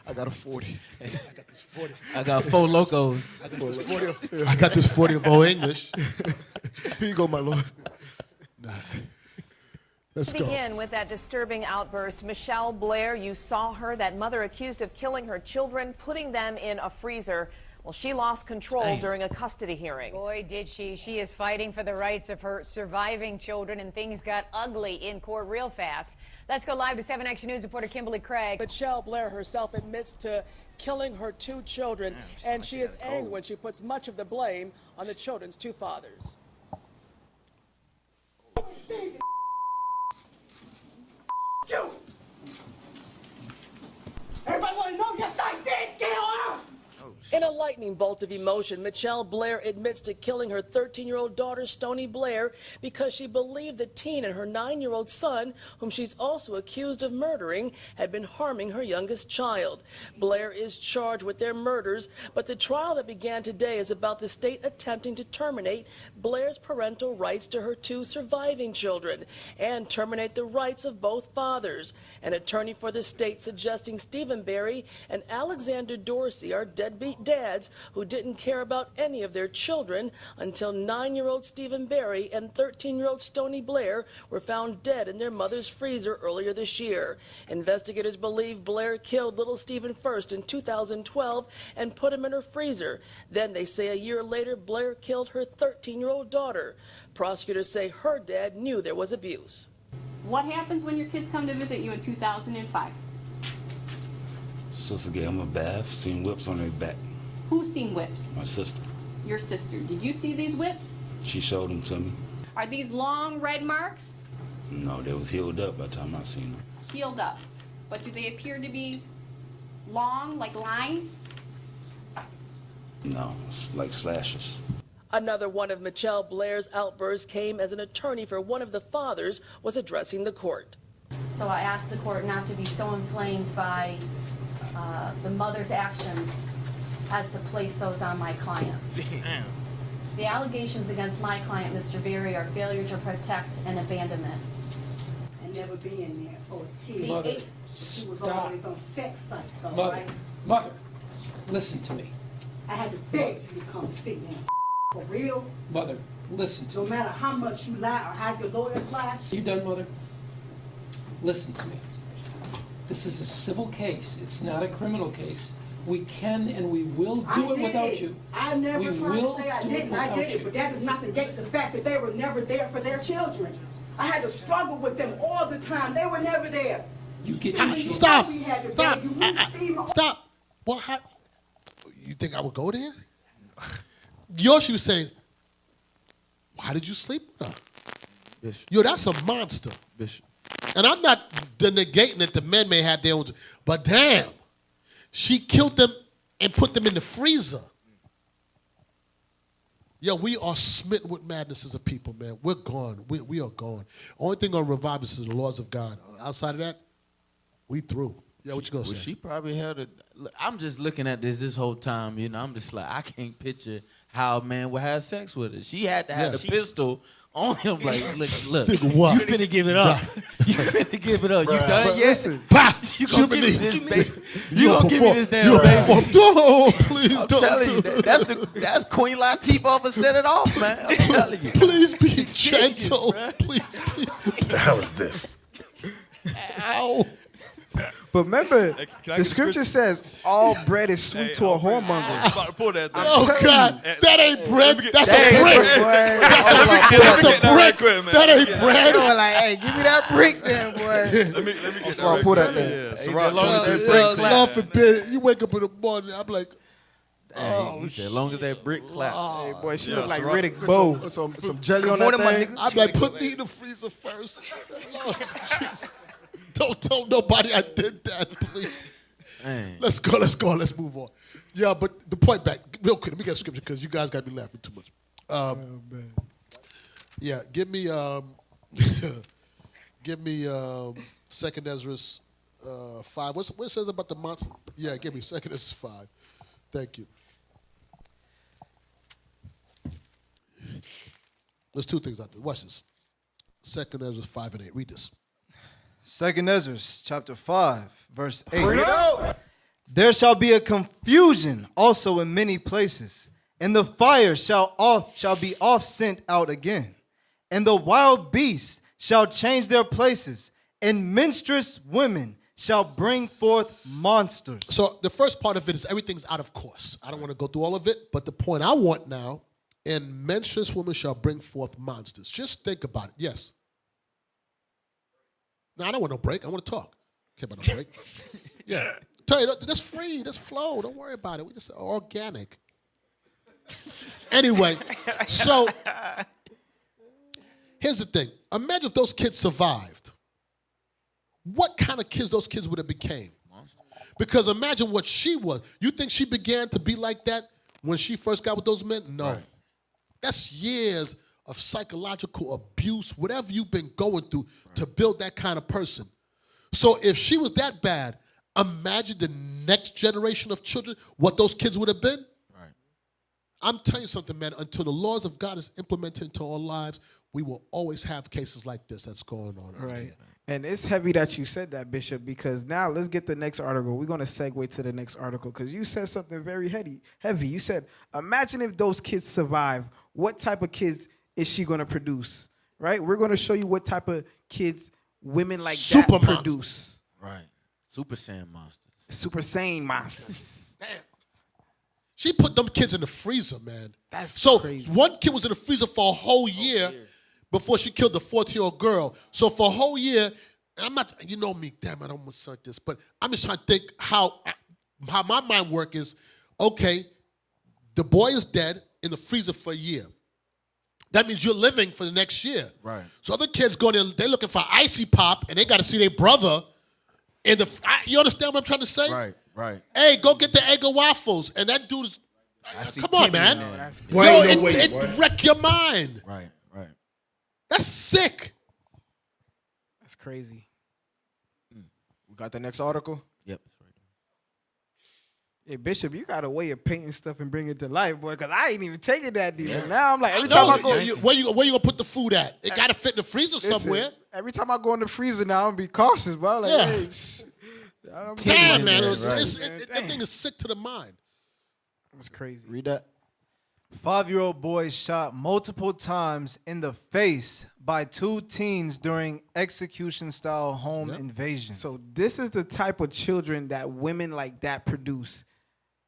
I got a 40. I got this 40. I got 4 locos. I got this 40 of Old English. Here you go, my lord. Nah. Let's go. Begin with that disturbing outburst. Michelle Blair, you saw her, that mother accused of killing her children, putting them in a freezer. Well, she lost control during a custody hearing. Boy, did she. She is fighting for the rights of her surviving children, and things got ugly in court real fast. Let's go live to 7 Action News reporter Kimberly Craig. Michelle Blair herself admits to killing her 2 children, and she is angry when she puts much of the blame on the children's 2 fathers. You! Everybody want to know? Yes, I did kill her! In a lightning bolt of emotion, Michelle Blair admits to killing her 13-year-old daughter, Stoney Blair, because she believed the teen and her 9-year-old son, whom she's also accused of murdering, had been harming her youngest child. Blair is charged with their murders, but the trial that began today is about the state attempting to terminate Blair's parental rights to her 2 surviving children and terminate the rights of both fathers. An attorney for the state suggesting Stephen Barry and Alexander Dorsey are deadbeat dads who didn't care about any of their children until 9-year-old Stephen Berry and 13-year-old Stoney Blair were found dead in their mother's freezer earlier this year. Investigators believe Blair killed little Stephen first in 2012 and put him in her freezer. Then they say a year later, Blair killed her 13-year-old daughter. Prosecutors say her dad knew there was abuse. What happens when your kids come to visit you in 2005? Sister gave him a bath, seen whips on her back. Who's seen whips? My sister. Your sister. Did you see these whips? She showed them to me. Are these long red marks? No, they was healed up by the time I seen them. Healed up. But do they appear to be long, like lines? No, it's like slashes. Another one of Michelle Blair's outbursts came as an attorney for one of the fathers was addressing the court. So I asked the court not to be so inflamed by the mother's actions as to place those on my client. Damn. The allegations against my client, Mr. Berry, are failure to protect and abandonment. And never being there for his kids. Mother, She was stop. always on sex sites, though, Mother, right? mother, listen to me. I had to beg you to come see me. For real, Mother, listen to no me. matter how much you lie or how your lawyers lie. You done, mother? Listen to me. This is a civil case. It's not a criminal case. We can and we will do it without you. I never We tried will to say I do it didn't. I without did it, you. but that does not negate the fact that they were never there for their children. I had to struggle with them all the time. They were never there. You get Stephen, your you Stop. know we had to Stop. beg you. Me, Stephen, Stop. What happened? You think I would go there? Yoshi was saying, why did you sleep with her? Bishop. Yo, that's a monster. Bishop. And I'm not negating that the men may have their own, but damn, she killed them and put them in the freezer. Yo, we are smitten with madness as a people, man. We're gone. We are gone. Only thing gonna revive us is the laws of God. Outside of that, we through. Yeah, what you gonna Well, say? she probably held it. I'm just looking at this whole time, you know. I'm just like, I can't picture how a man would have sex with her. She had to have the pistol on him. Like, look, you what? finna give it up. You finna give it up. You done Bruh, yet? listen. Bah! You gonna give me this, baby? You You gonna give me this damn baby? No, please I'm don't telling do you, that. that's Queen Latifah for set it off, man. I'm telling you. Please be gentle. Please be. What the hell is this? Ow. But remember, Hey, can I the get scripture says all bread is sweet to a whoremonger. I'm about to pull that thing. Oh God, that ain't bread. That's That a ain't brick. bread, boy. That's a brick. quick, man. That ain't bread. They were like, hey, give me that brick then, boy. Let me get I'll that pull right that quick. there. Yeah, Ciroc God 23 brick clap. forbid. You wake up in the morning, I'm like, He said, as long as that brick clap. Hey, boy, she Yeah, look like Ciroc. Riddick Bowe. Some jelly on Morning, that my thing. nigga. I'm like, put me in the freezer first. Lord, Jesus. Don't tell nobody I did that, please. Man. Let's go, let's move on. Yeah, but the point back, real quick, let me get scripture because you guys got me laughing too much. Yeah, give me Second Ezra 5. What it says about the monster? Yeah, give me Second Ezra 5. Thank you. There's two things out there. Watch this. Second Ezra 5 and 8. Read this. 2 Ezra chapter 5, verse 8. There shall be a confusion also in many places, and the fire shall be oft sent out again, and the wild beasts shall change their places, and menstruous women shall bring forth monsters. So the first part of it is everything's out of course. I don't want to go through all of it, but the point I want now, and menstruous women shall bring forth monsters. Just think about it. Yes. No, I don't want no break. I want to talk. Care about no break. Yeah. Tell you, that's free. That's flow. Don't worry about it. We just organic. Anyway, so here's the thing. Imagine if those kids survived. What kind of kids those kids would have became? Because imagine what she was. You think she began to be like that when she first got with those men? No. Right. That's years of psychological abuse, whatever you've been going through to build that kind of person. So if she was that bad, imagine the next generation of children, what those kids would have been. Right. I'm telling you something, man. Until the laws of God is implemented into our lives, we will always have cases like this that's going on. Right. And it's heavy that you said that, Bishop, because now let's get the next article. We're going to segue to the next article because you said something very heavy. You said, imagine if those kids survive. What type of kids is she going to produce? Right? We're going to show you what type of kids women like that produce. Right. Super Saiyan monsters. Super Saiyan monsters. Damn. She put them kids in the freezer, man. That's so crazy. One kid was in the freezer for a whole year before she killed the 14-year-old girl. So for a whole year, and I'm not, you know me, damn it, I almost said this, but I'm just trying to think how my mind work is, okay, the boy is dead in the freezer for a year. That means you're living for the next year. Right. So other kids go there, they're looking for icy pop, and they got to see their brother in the, you understand what I'm trying to say? Right. Hey, go get the egg and waffles. And that dude's, come on, man. It wreck your mind. Right. That's sick. That's crazy. We got the next article? Yep. Hey, Bishop, you got a way of painting stuff and bringing it to life, boy, because I ain't even taking that deep. Yeah. Now I'm like, every time I go... Where you going to put the food at? It got to fit in the freezer somewhere. Every time I go in the freezer now, I'm going to be cautious, bro. Like, hey, damn, man. That thing is sick to the mind. That's crazy. Read that. 5-year-old boy shot multiple times in the face by 2 teens during execution-style home invasion. So this is the type of children that women like that produce.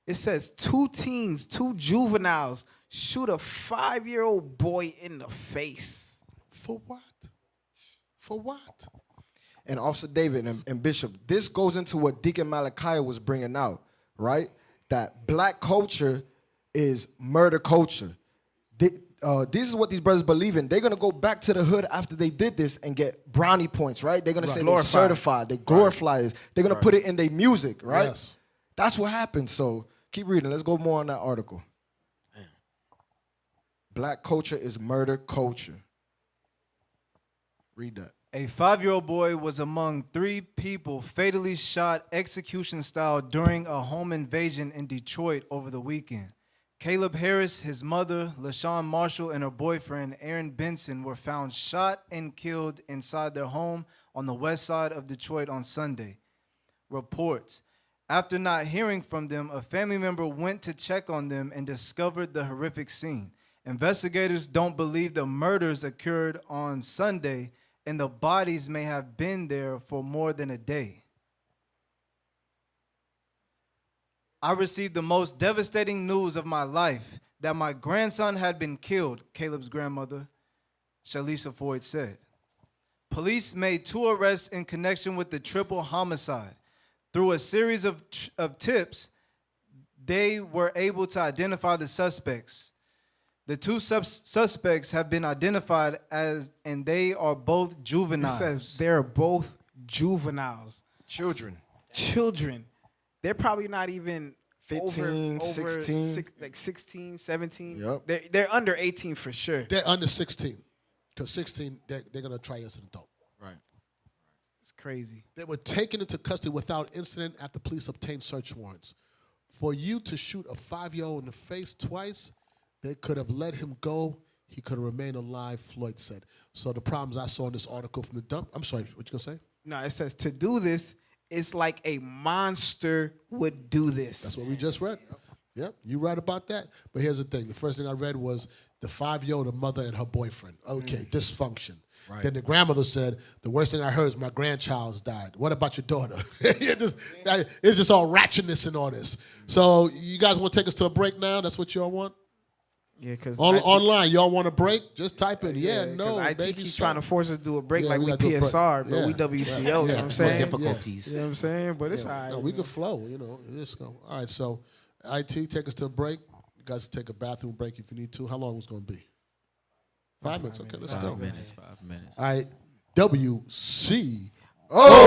It says 2 teens, 2 juveniles shoot a 5-year-old boy in the face. For what? For what? And Officer David and Bishop, this goes into what Deacon Malachi was bringing out, right? That black culture is murder culture. This is what these brothers believe in. They're going to go back to the hood after they did this and get brownie points, right? They're going to say they're certified. They glorify this. They're going to put it in their music, right? Yes. That's what happens. So keep reading. Let's go more on that article. Damn. Black culture is murder culture. Read that. A 5-year-old boy was among 3 people fatally shot execution style during a home invasion in Detroit over the weekend. Caleb Harris, his mother, LaShawn Marshall, and her boyfriend, Aaron Benson, were found shot and killed inside their home on the west side of Detroit on Sunday. Reports. After not hearing from them, a family member went to check on them and discovered the horrific scene. Investigators don't believe the murders occurred on Sunday, and the bodies may have been there for more than a day. I received the most devastating news of my life, that my grandson had been killed, Caleb's grandmother, Shalisa Floyd, said. Police made 2 arrests in connection with the triple homicide. Through a series of tips, they were able to identify the suspects. The 2 suspects have been identified and they are both juveniles. It says they're both juveniles. Children. They're probably not even 15, 16. Like 16, 17. Yep. They're under 18 for sure. They're under 16. Because 16, they're going to try as an adult. Right. It's crazy. They were taken into custody without incident after police obtained search warrants. For you to shoot a 5-year-old in the face twice, they could have let him go. He could have remained alive, Floyd said. So the problems I saw in this article from the dump, I'm sorry, what you going to say? No, it says to do this, it's like a monster would do this. That's what we just read. Yep, you right about that. But here's the thing. The first thing I read was the 5-year-old, the mother and her boyfriend. Okay, dysfunction. Right. Then the grandmother said, the worst thing I heard is my grandchild's died. What about your daughter? It's just all ratchetness and all this. So you guys want to take us to a break now? That's what y'all want? Yeah, because online, y'all want a break? Just type in, no. IT keeps trying to force us to do a break like we gotta do a break. PSR, but we WCO, you know what I'm saying? Difficulties. You know what I'm saying? But it's all right. No, we can flow, Just go. All right, so IT, take us to a break. You guys take a bathroom break if you need to. How long was it going to be? 5 minutes. Okay, let's go. 5 minutes. 5 minutes. All right, WC. Organization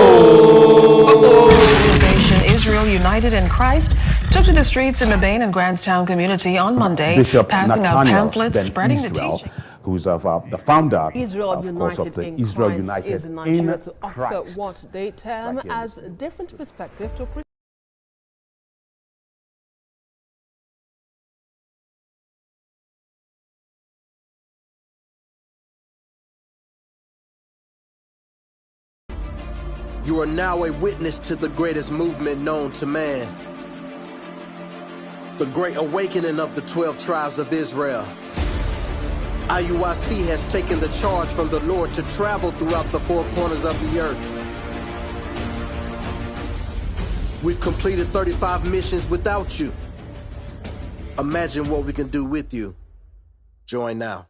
Israel United in Christ took to the streets in the Bain and Grandstown community on Monday, passing out pamphlets spreading the teaching. Who's the founder, Israel of course, of the United Israel in Christ United is in Nigeria to offer Christ. what they term Right here. as a different perspective to You are now a witness to the greatest movement known to man. The great awakening of the 12 tribes of Israel. IUIC has taken the charge from the Lord to travel throughout the four corners of the earth. We've completed 35 missions without you. Imagine what we can do with you. Join now.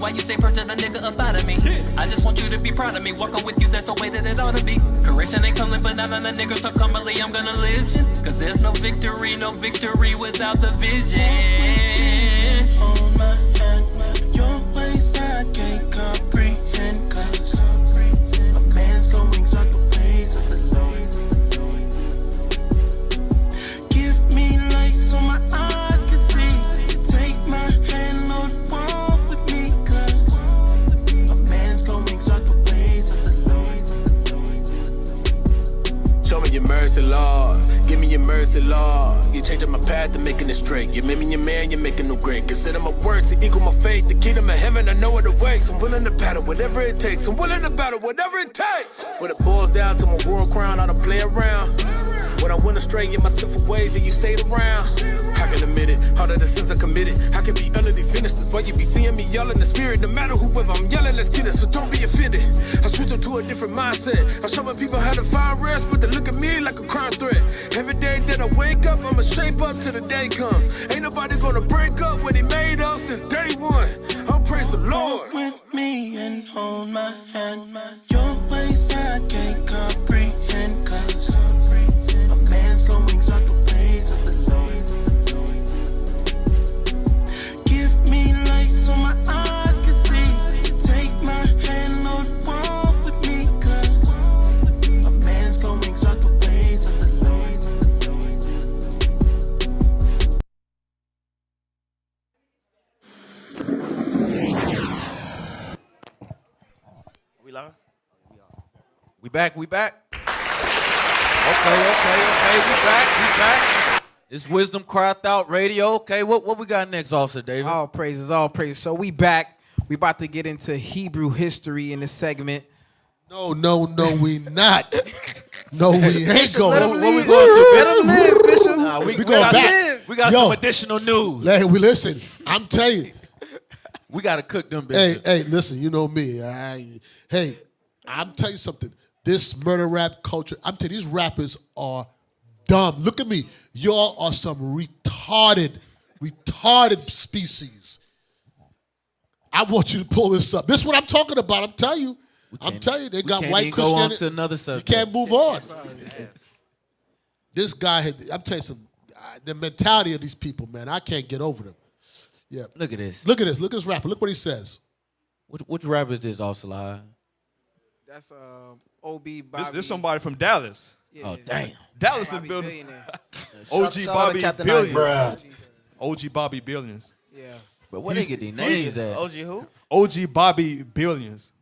Why you stay purchasing a nigga up out of me? I just want you to be proud of me. Walking with you, that's the way that it ought to be. Correction ain't coming, but not on a nigga, so commonly I'm gonna listen. Cause there's no victory without the vision. Hold my hand, your ways I can't comprehend. Cause a man's going through the ways of the Lord. Give me light so my eyes can see. Take my hand, Lord, walk with me. Cause a man's going through the ways of the Lord. Show me your mercy, Lord. Give me your mercy, Lord. You changing my path and making it straight. You made me your man, you're making them great. Consider my works to equal my faith. The kingdom of heaven, I know what it waits. I'm willing to battle whatever it takes. I'm willing to battle whatever it takes. When it boils down to my world crown, I don't play around. When I went astray in my sinful ways and you stayed around. I can admit it, all of the sins I committed. I can be utterly finished. That's why you be seeing me yell in the spirit. No matter whoever I'm yelling, let's get it, so don't be offended. I switch up to a different mindset. I show my people how to find rest, but they look at me like a crime threat. Every day that I wake up, I'ma shape up till the day comes. Ain't nobody gonna break up what he made up since day one. Oh, praise the Lord. Walk with me and hold my hand. Your ways I can't comprehend. Cause a man's going through the ways of the Lord. Give me light so my eyes can see. Take my hand, Lord, walk with me. Cause a man's going through the ways of the Lord. We live? We back. Okay, we back. It's Wisdom Crieth Out Radio. Okay, what we got next, Officer David? All praises. So we back. We about to get into Hebrew history in this segment. No, we not. No, we ain't Bishop, going. let him What live. we going to, Let him live, Bishop. Nah, we going got back. We got Yo. some additional news. Hey, we listen. I'm telling you. We got to cook them Hey, bitches. hey, listen. You know me. Hey, I'm telling you something. This murder rap culture. I'm telling you, these rappers are dumb. Look at me. Y'all are some retarded species. I want you to pull this up. This is what I'm talking about. I'm telling you. They got can't white even go on Christianity. to another You subject. can't move on. This guy had. I'm telling you some. The mentality of these people, man. I can't get over them. Yeah. Look at this. Look at this. Look at this rapper. Look what he says. Which rapper is this, Osalai? That's OB Bobby. This somebody from Dallas. Oh, damn. Dallas is Bobby building. Billionaire. OG Shout out to Bobby Captain Billions. Isaac. OG Bobby Billions. Yeah. But where they get these names at? OG who? OG Bobby Billions.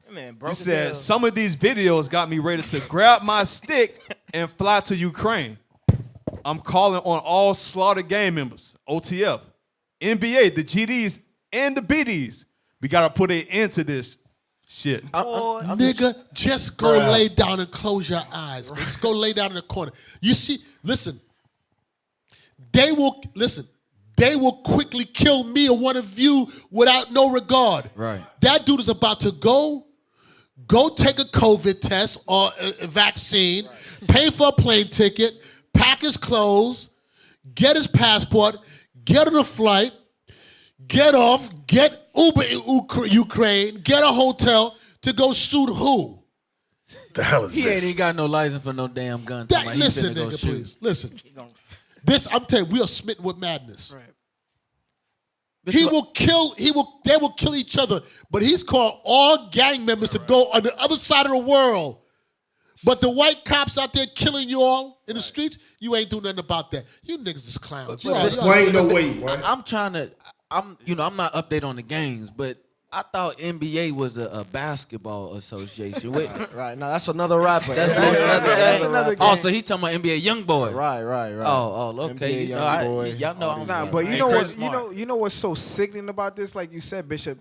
That man He broke his said, hell. some of these videos got me ready to grab my stick and fly to Ukraine. I'm calling on all Slaughter gang members, OTF, NBA, the GDs, and the BDs. We got to put an end to this shit. Nigga, just go lay down and close your eyes. Man. Just go lay down in the corner. You see, listen, they will quickly kill me or one of you without no regard. Right. That dude is about to go take a COVID test or a vaccine, pay for a plane ticket, pack his clothes, get his passport, get on a flight, get off, get Uber in Ukraine, get a hotel to go shoot who? The hell is He this? ain't even got no license for no damn gun. That, Like he listen, finna go nigga, shoot. please. Listen. This, I'm telling you, we are smitten with madness. Right. They will kill each other, but he's called all gang members to go on the other side of the world. But the white cops out there killing you all in the streets, you ain't doing nothing about that. You niggas is clowns. Boy, ain't no way, boy. I'm not updated on the games, but I thought NBA was a basketball association. Right. Now that's another rapper. That's another game. game. Oh, so he talking about NBA Youngboy. Right. Oh, okay. NBA You know, Youngboy. y'all know I'm Nah, but you know what? You know what's so sickening about this? Like you said, Bishop,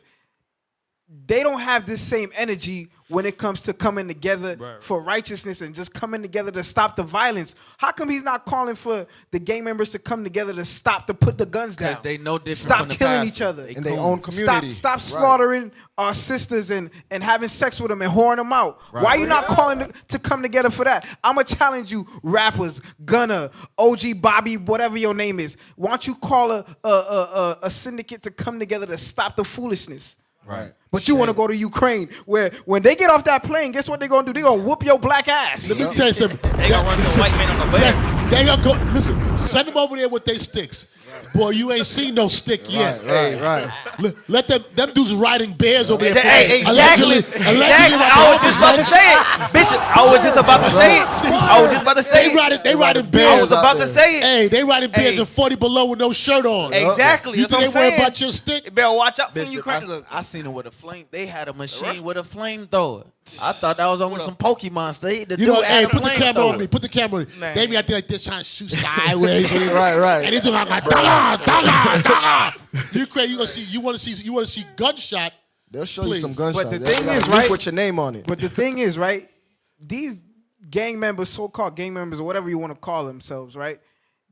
they don't have this same energy when it comes to coming together for righteousness and just coming together to stop the violence. How come he's not calling for the gang members to come together to stop, to put the guns down? Because they know different Stop from the killing past. each other in their own community. Stop slaughtering our sisters and having sex with them and whoring them out. Why are you not calling to come together for that? I'm going to challenge you, rappers, Gunna, OG Bobby, whatever your name is. Why don't you call a syndicate to come together to stop the foolishness? Right. But you want to go to Ukraine, where when they get off that plane, guess what they're going to do? They're going to whoop your black ass. Let me tell you something. They gonna run some white men on the way. They gonna go. Listen, send them over there with their sticks. Boy, you ain't seen no stick yet. Right. Let them dudes riding bears over there. Hey, exactly. Allegedly, I was just about to say it, Bishop. I was just about to say it. They riding bears. I was about to say it. Hey, they riding bears in 40 below with no shirt on. Exactly. You That's what think I'm they worry saying. about your stick? You better watch out for Bishop, Ukraine. I seen them with a flame. They had a machine with a flamethrower. I thought that was only some Pokemon state. The You know, dude had hey, a put the camera on me. flamethrower. Put the camera on me. Man. They be out there like this trying to shoot sideways. Right. And they doing like da. Ukraine, you want to see gunshot. They'll show you Please. some gunshots. But the They thing got is, a roof right? with your name on it. But the thing is, right? These gang members, so-called gang members, or whatever you want to call themselves, right?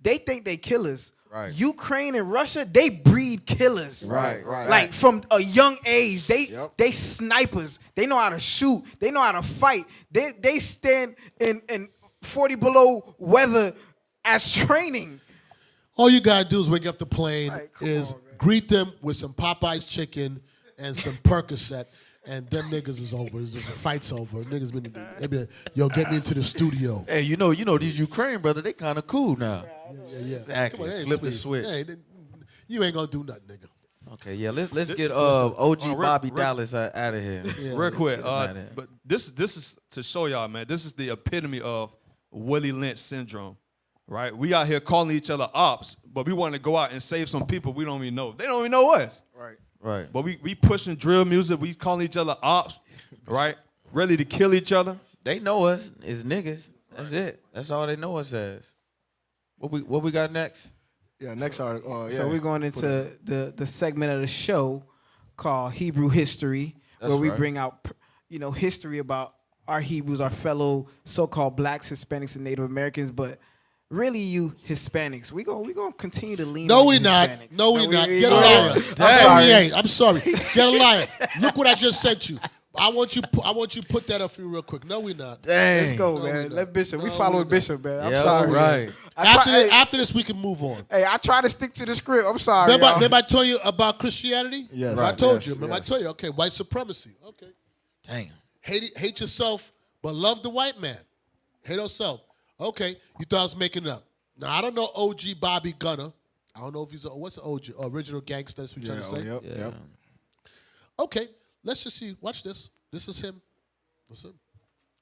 They think they killers. Right. Ukraine and Russia, they breed killers. Right. Like from a young age, they snipers. They know how to shoot. They know how to fight. They stand in 40 below weather as training. All you gotta do is wake up the plane, Right, come is on, man. greet them with some Popeye's chicken and some Percocet, and them niggas is over. The fight's over. Niggas been yo, get me into the studio. Hey, you know these Ukraine brothers, they kind of cool now. Yeah. Exactly. Come on, hey, Flip the please. switch. Hey, you ain't gonna do nothing, nigga. Okay, yeah. Let's get OG Bobby Rick- Dallas out of here. Real quick, Get him outta here. but this is to show y'all, man. This is the epitome of Willie Lynch syndrome, right? We out here calling each other ops, but we want to go out and save some people we don't even know. They don't even know us, Right. but we pushing drill music. We calling each other ops, right? Ready to kill each other. They know us as niggas. That's it. That's all they know us as. What we got next? Yeah, next article. So we're going into the segment of the show called Hebrew History, That's where we right. bring out history about our Hebrews, our fellow so-called blacks, Hispanics, and Native Americans, but really you Hispanics. We gonna continue to lean No, on we you not. Hispanics. No, we not. we Get a ain't. liar. Damn. We ain't. I'm sorry. Get a liar. Look what I just sent you. I want you to put that up for you real quick. No, we not. Let's go, No, man. we Let not. Bishop. We No, following not. Bishop, man. I'm Yeah, sorry. right. After this, we can move on. Hey, I try to stick to the script. I'm sorry. Remember I told you about Christianity? Yes. I told you. Yes, Remember I yes. told you. Okay, white supremacy. Okay. Damn. Hate yourself, but love the white man. Hate yourself. Okay, you thought I was making it up. Now, I don't know OG Bobby Gunner. I don't know if he's what's the OG? Original gangster, that's what you're trying to say? Yep. Okay, let's just see. Watch this. This is him. This is him.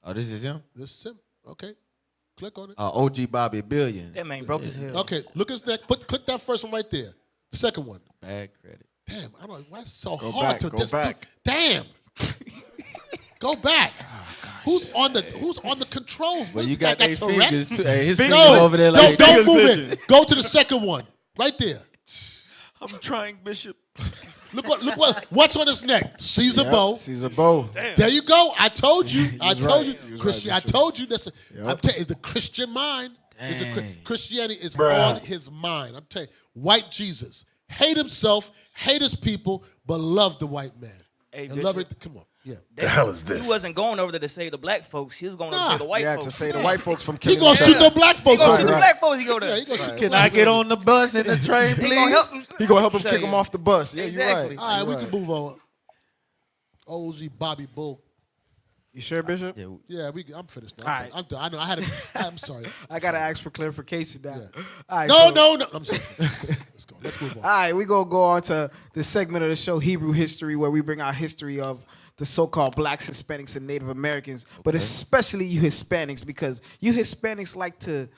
Oh, this is him? This is him. Okay. Click on it. OG Bobby Billions. That man broke his head. Okay, look at his neck. Click that first one right there. The second one. Bad credit. Damn, I don't know why it's so Go hard back, to go just back. Damn. Go back. Who's on the controls? Well, What you is got that, they Tourette's? fingers. Hey, his No, fingers over there like don't move it. Go to the second one. Right there. I'm trying, Bishop. Look what's on his neck. Caesar bow. Caesar bow. There you go. I told you. I was told right. you. He was Christian. right, I told you. That's. Yep. I'm telling you, it's the Christian mind. Dang. Christianity is on his mind. I'm telling you, white Jesus hate himself, hate his people, but love the white man. Hey, and love Bishop. it. Come on. Yeah. The hell is this? He wasn't going over there to save the black folks. He was going over to save the white Yeah, folks. to say the white folks from He killing gonna each shoot other. the black He folks gonna over shoot the there. black folks. He go there. Yeah, he gonna shoot the Can black I get folks. on the bus and the train, He please? gonna help him. He gonna help him Tell kick you. him off the bus. Yeah, Exactly. you're right. All right, You're we right. can move on. OG Bobby Bull. You sure, Bishop? Yeah, I'm finished now. All right. I'm done. I know. I'm sorry. I gotta ask for clarification now. All right, No, so- no. I'm sorry. Let's go. Let's move on. All right, we gonna go on to the segment of the show, Hebrew History, where we bring our history of the so-called blacks, Hispanics, and Native Americans, but especially you Hispanics, because you Hispanics like to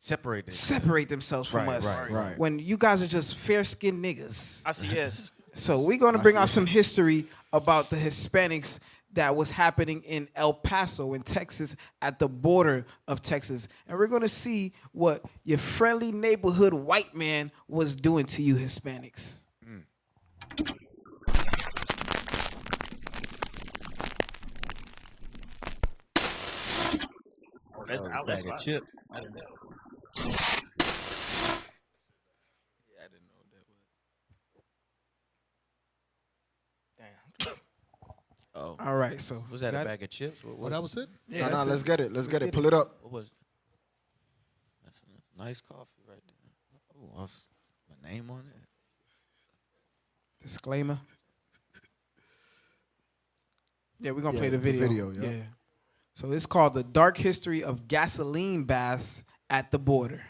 separate themselves from us. right. When you guys are just fair-skinned niggas. I see. Yes. So we're gonna bring out some history about the Hispanics that was happening in El Paso in Texas at the border of Texas. And we're gonna see what your friendly neighborhood white man was doing to you Hispanics. Bag of chips. I didn't know. Oh. All right, so Was that a got- bag of chips? What Well, that was it? Yeah, No, that's let's it. get it. Let's get it. get Pull it up. What was it? That's a nice coffee right there. Oh, my name on it. Disclaimer. Yeah, we're gonna Yeah, play the the video. video, yeah. So it's called The Dark History of Gasoline Baths at the Border.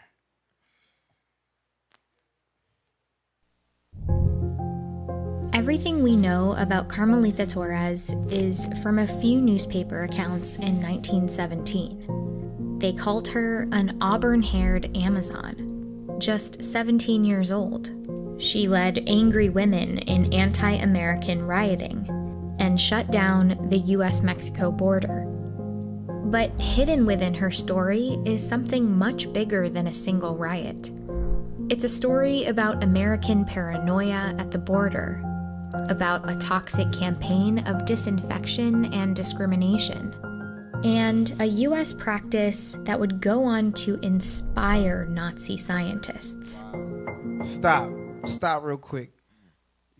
Everything we know about Carmelita Torres is from a few newspaper accounts in 1917. They called her an auburn-haired Amazon, just 17 years old. She led angry women in anti-American rioting and shut down the US-Mexico border. But hidden within her story is something much bigger than a single riot. It's a story about American paranoia at the border, about a toxic campaign of disinfection and discrimination, and a US practice that would go on to inspire Nazi scientists. Stop real quick.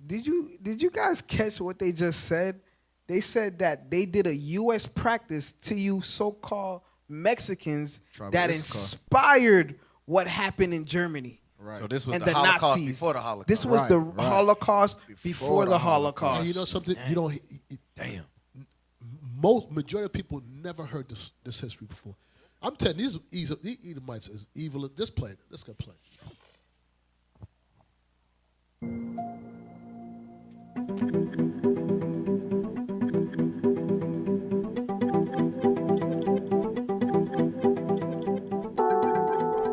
Did you guys catch what they just said? They said that they did a US practice to you so-called Mexicans that inspired what happened in Germany. Right. So this was and the Holocaust Nazis. before the Holocaust. This was the Holocaust before the Holocaust. And you know something? You don't. Damn. Majority of people never heard this history before. I'm telling you, these Edomites is evil. Let's play it. Let's go play.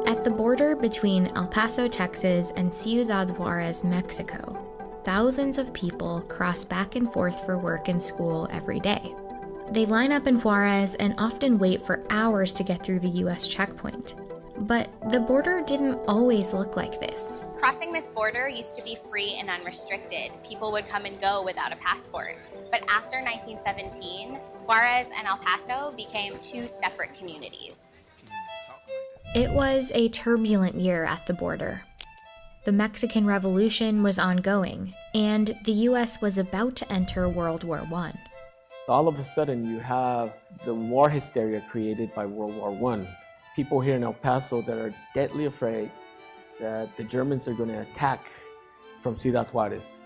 At the border between El Paso, Texas and Ciudad Juarez, Mexico, thousands of people cross back and forth for work and school every day. They line up in Juarez and often wait for hours to get through the US checkpoint. But the border didn't always look like this. Crossing this border used to be free and unrestricted. People would come and go without a passport. But after 1917, Juarez and El Paso became two separate communities. It was a turbulent year at the border. The Mexican Revolution was ongoing, and the U.S. was about to enter World War I. All of a sudden, you have the war hysteria created by World War I. People here in El Paso that are deadly afraid that the Germans are going to attack from Ciudad Juarez.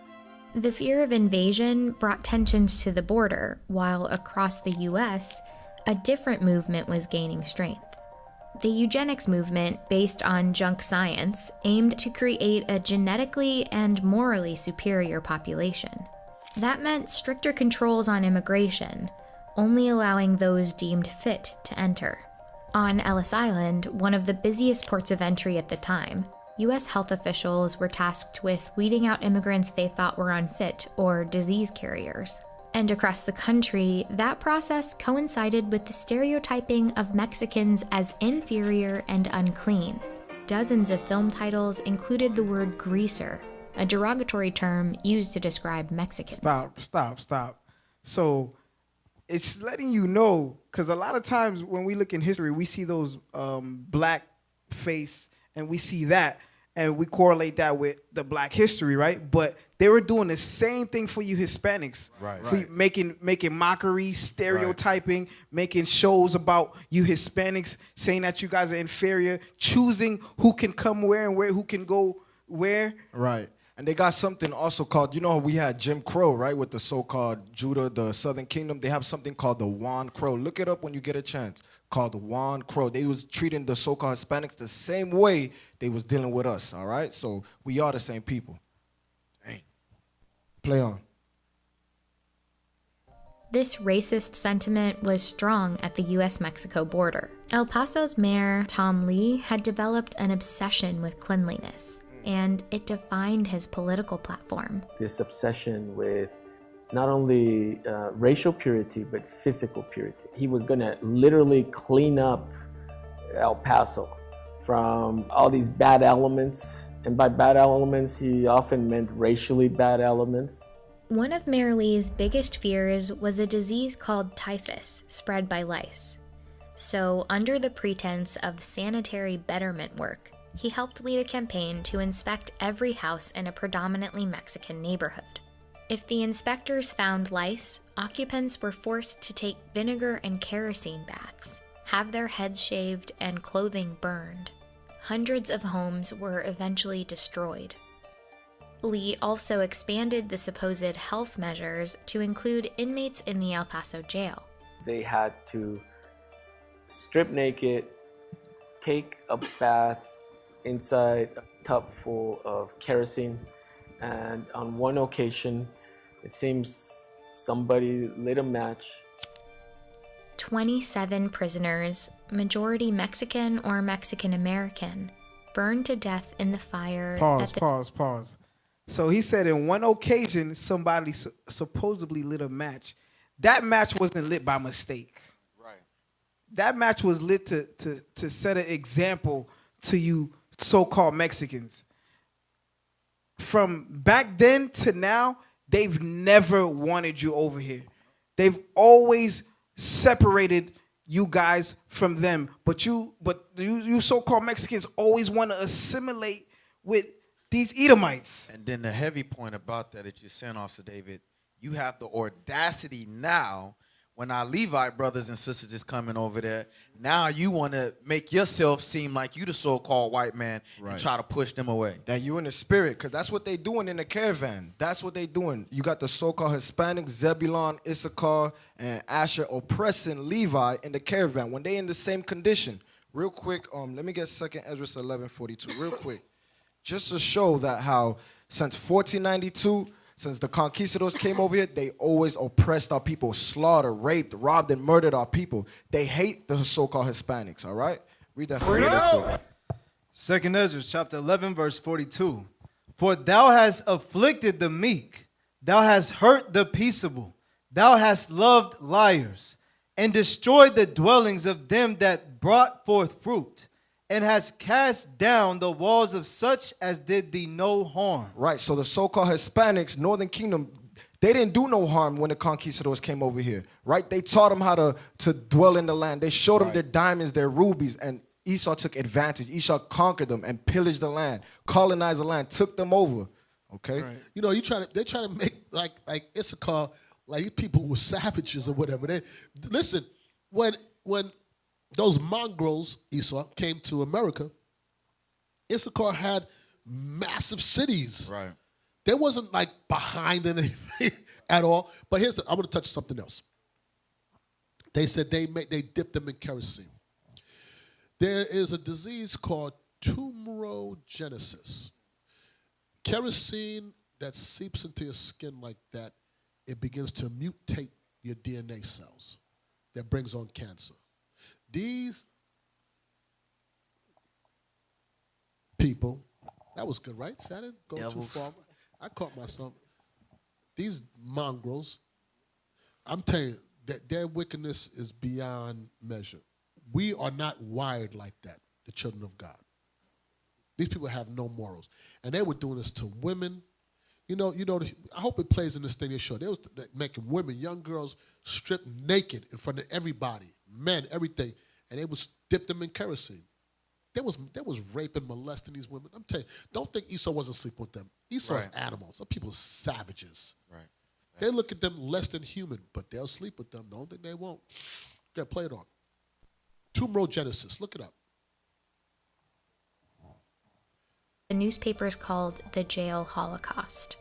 The fear of invasion brought tensions to the border, while across the U.S., a different movement was gaining strength. The eugenics movement, based on junk science, aimed to create a genetically and morally superior population. That meant stricter controls on immigration, only allowing those deemed fit to enter. On Ellis Island, one of the busiest ports of entry at the time, U.S. health officials were tasked with weeding out immigrants they thought were unfit or disease carriers. And across the country, that process coincided with the stereotyping of Mexicans as inferior and unclean. Dozens of film titles included the word greaser, a derogatory term used to describe Mexicans. Stop. So it's letting you know, because a lot of times when we look in history, we see those black face and we see that and we correlate that with the black history, right? But they were doing the same thing for you Hispanics. Right. For you, making mockery, stereotyping, making shows about you Hispanics, saying that you guys are inferior, choosing who can come where and who can go where. Right. And they got something also called, you know, we had Jim Crow, right, with the so-called Judah, the Southern Kingdom. They have something called the Juan Crow. Look it up when you get a chance. Called the Juan Crow. They was treating the so-called Hispanics the same way they was dealing with us, all right? So we are the same people. Dang. Play on. This racist sentiment was strong at the U.S.-Mexico border. El Paso's mayor, Tom Lee, had developed an obsession with cleanliness, and it defined his political platform. This obsession with not only racial purity, but physical purity. He was going to literally clean up El Paso from all these bad elements. And by bad elements, he often meant racially bad elements. One of Mayor Lee's biggest fears was a disease called typhus, spread by lice. So, under the pretense of sanitary betterment work, he helped lead a campaign to inspect every house in a predominantly Mexican neighborhood. If the inspectors found lice, occupants were forced to take vinegar and kerosene baths, have their heads shaved, and clothing burned. Hundreds of homes were eventually destroyed. Lee also expanded the supposed health measures to include inmates in the El Paso jail. They had to strip naked, take a bath inside a tub full of kerosene, and on one occasion, it seems somebody lit a match. 27 prisoners, majority Mexican or Mexican American, burned to death in the fire. Pause. So he said in one occasion, somebody supposedly lit a match. That match wasn't lit by mistake. Right. That match was lit to set an example to you so-called Mexicans. From back then to now, they've never wanted you over here. They've always separated you guys from them. But you so-called Mexicans always want to assimilate with these Edomites. And then the heavy point about that you're saying, Officer David, you have the audacity now, when our Levite brothers and sisters is coming over there, now you want to make yourself seem like you the so-called white man and try to push them away. That you in the spirit, because that's what they doing in the caravan. That's what they doing. You got the so-called Hispanic, Zebulon, Issachar, and Asher oppressing Levi in the caravan when they in the same condition. Real quick, let me get 2nd Ezra 11:42, real quick. Just to show that how since 1492, since the conquistadors came over here, they always oppressed our people, slaughtered, raped, robbed, and murdered our people. They hate the so-called Hispanics, all right? Read that for me real quick. 2nd Ezra chapter 11, verse 42. For thou hast afflicted the meek, thou hast hurt the peaceable, thou hast loved liars, and destroyed the dwellings of them that brought forth fruit, and has cast down the walls of such as did thee no harm. Right, so the so-called Hispanics, Northern Kingdom, they didn't do no harm when the conquistadors came over here, right? They taught them how to dwell in the land. They showed them their diamonds, their rubies, and Esau took advantage. Esau conquered them and pillaged the land, colonized the land, took them over, okay? Right. You know, they try to make like Issachar, like these people were savages or whatever. They listen, when those mongrels, Esau, came to America, Issachar had massive cities. Right. They wasn't like behind in anything at all. But I'm going to touch something else. They said they dipped them in kerosene. There is a disease called tumorigenesis. Kerosene that seeps into your skin like that, it begins to mutate your DNA cells. That brings on cancer. These people, that was good, right? See, I didn't go too far. I caught myself. These mongrels, I'm telling you, that their wickedness is beyond measure. We are not wired like that, the children of God. These people have no morals. And they were doing this to women. You know, I hope it plays in this thing they show. They was making women, young girls, strip naked in front of everybody, men, everything, and they would dip them in kerosene. They was raping, molesting these women. I'm telling you, don't think Esau wasn't sleeping with them. Esau's animals. Some people savages. Right. They look at them less than human, but they'll sleep with them. Don't think they won't. Gotta play it on. Tumorigenesis. Look it up. The newspaper is called the Jail Holocaust.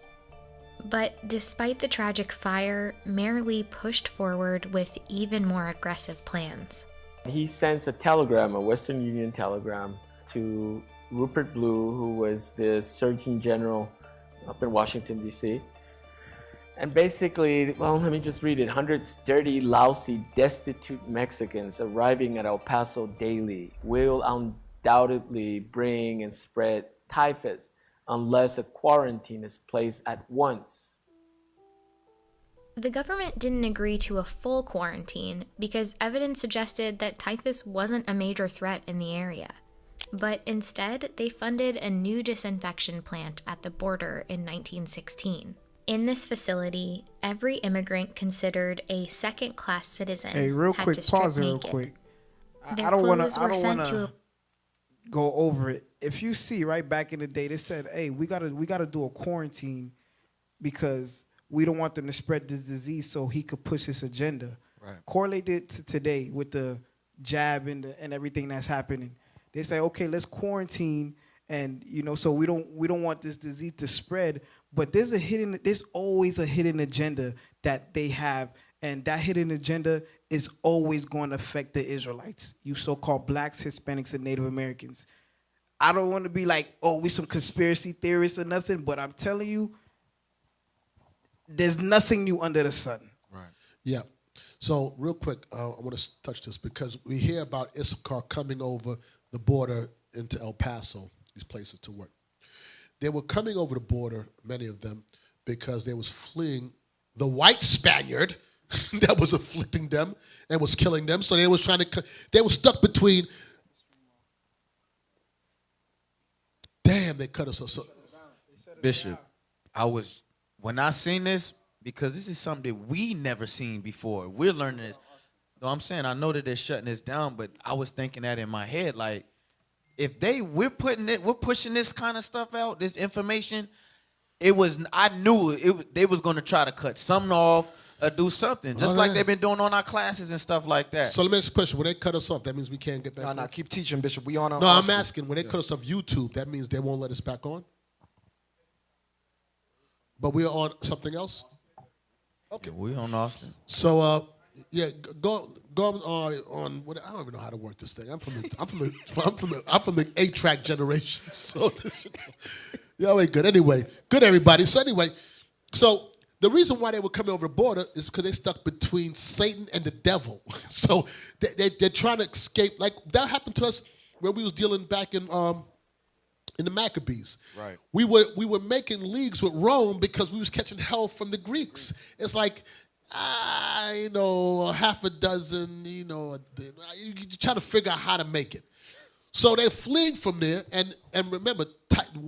But despite the tragic fire, Mayor Lee pushed forward with even more aggressive plans. He sends a telegram, a Western Union telegram, to Rupert Blue, who was the Surgeon General up in Washington, D.C. And basically, well, let me just read it. Hundreds dirty, lousy, destitute Mexicans arriving at El Paso daily will undoubtedly bring and spread typhus unless a quarantine is placed at once. The government didn't agree to a full quarantine because evidence suggested that typhus wasn't a major threat in the area. But instead, they funded a new disinfection plant at the border in 1916. In this facility, every immigrant considered a second-class citizen Hey, real had quick, to strip pause it real naked. quick. Their I don't want clothes were sent to to go over it. If you see right back in the day, they said, "Hey, we gotta do a quarantine because we don't want them to spread this disease, so he could push his agenda." Right. Correlate it to today with the jab and everything that's happening. They say, "Okay, let's quarantine." And so we don't want this disease to spread, but there's always a hidden agenda that they have, and that hidden agenda is always going to affect the Israelites, you so-called blacks, Hispanics, and Native Americans. I don't want to be like, oh, we some conspiracy theorists or nothing, but I'm telling you, there's nothing new under the sun. Right. Yeah. So real quick, I want to touch this because we hear about Issachar coming over the border into El Paso, these places to work. They were coming over the border, many of them, because they was fleeing the white Spaniard that was afflicting them and was killing them. So they was they were stuck between. Damn, they cut us off. So, Bishop, when I seen this, because this is something that we never seen before. We're learning this. No, I'm saying I know that they're shutting this down, but I was thinking that in my head, like, if we're pushing this kind of stuff out, this information, I knew they was going to try to cut something off or do something, just like they've been doing on our classes and stuff like that. So let me ask you a question. When they cut us off, that means we can't get back on? No, keep teaching, Bishop. We on our No, I'm asking, when they cut us off YouTube, that means they won't let us back on? But we're on something else? Okay. Yeah, we're on Austin. So, go on what, I don't even know how to work this thing. I'm from the 8-track generation. So y'all ain't good. Anyway, good everybody. So anyway, the reason why they were coming over the border is because they stuck between Satan and the devil. So they're trying to escape. Like that happened to us when we was dealing back in the Maccabees. Right. We were making leagues with Rome because we was catching hell from the Greeks. It's like, half a dozen, you try to figure out how to make it. So they're fleeing from there, and remember,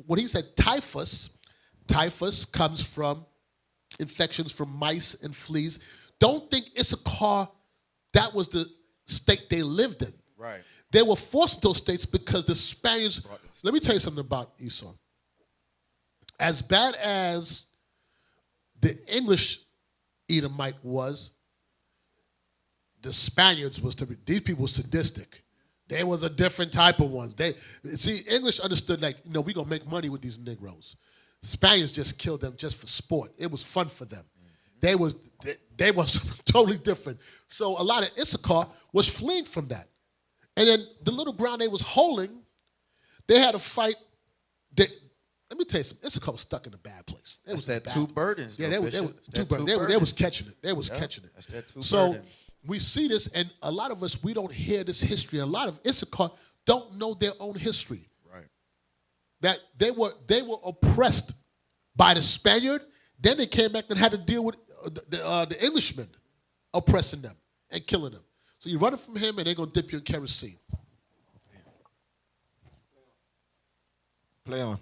what he said, typhus comes from infections from mice and fleas. Don't think Issachar, that was the state they lived in. Right. They were forced to those states because the Spaniards, let me tell you something about Esau. As bad as the English Edomite was, the Spaniards these people were sadistic. They was a different type of ones. English understood, like, we're going to make money with these Negroes. Spaniards just killed them just for sport. It was fun for them. They was totally different. So a lot of Issachar was fleeing from that. And then the little ground they was holding, they had to fight. Let me tell you something. Issachar was stuck in a bad place. It was that two burdens. Yeah, they was catching it. They was catching it. That's that two So burdens. we see this, and a lot of us, we don't hear this history. A lot of Issachar don't know their own history. Right. That they were oppressed by the Spaniard. Then they came back and had to deal with the Englishmen oppressing them and killing them. So you're running from him, and they're going to dip you in kerosene. Play on.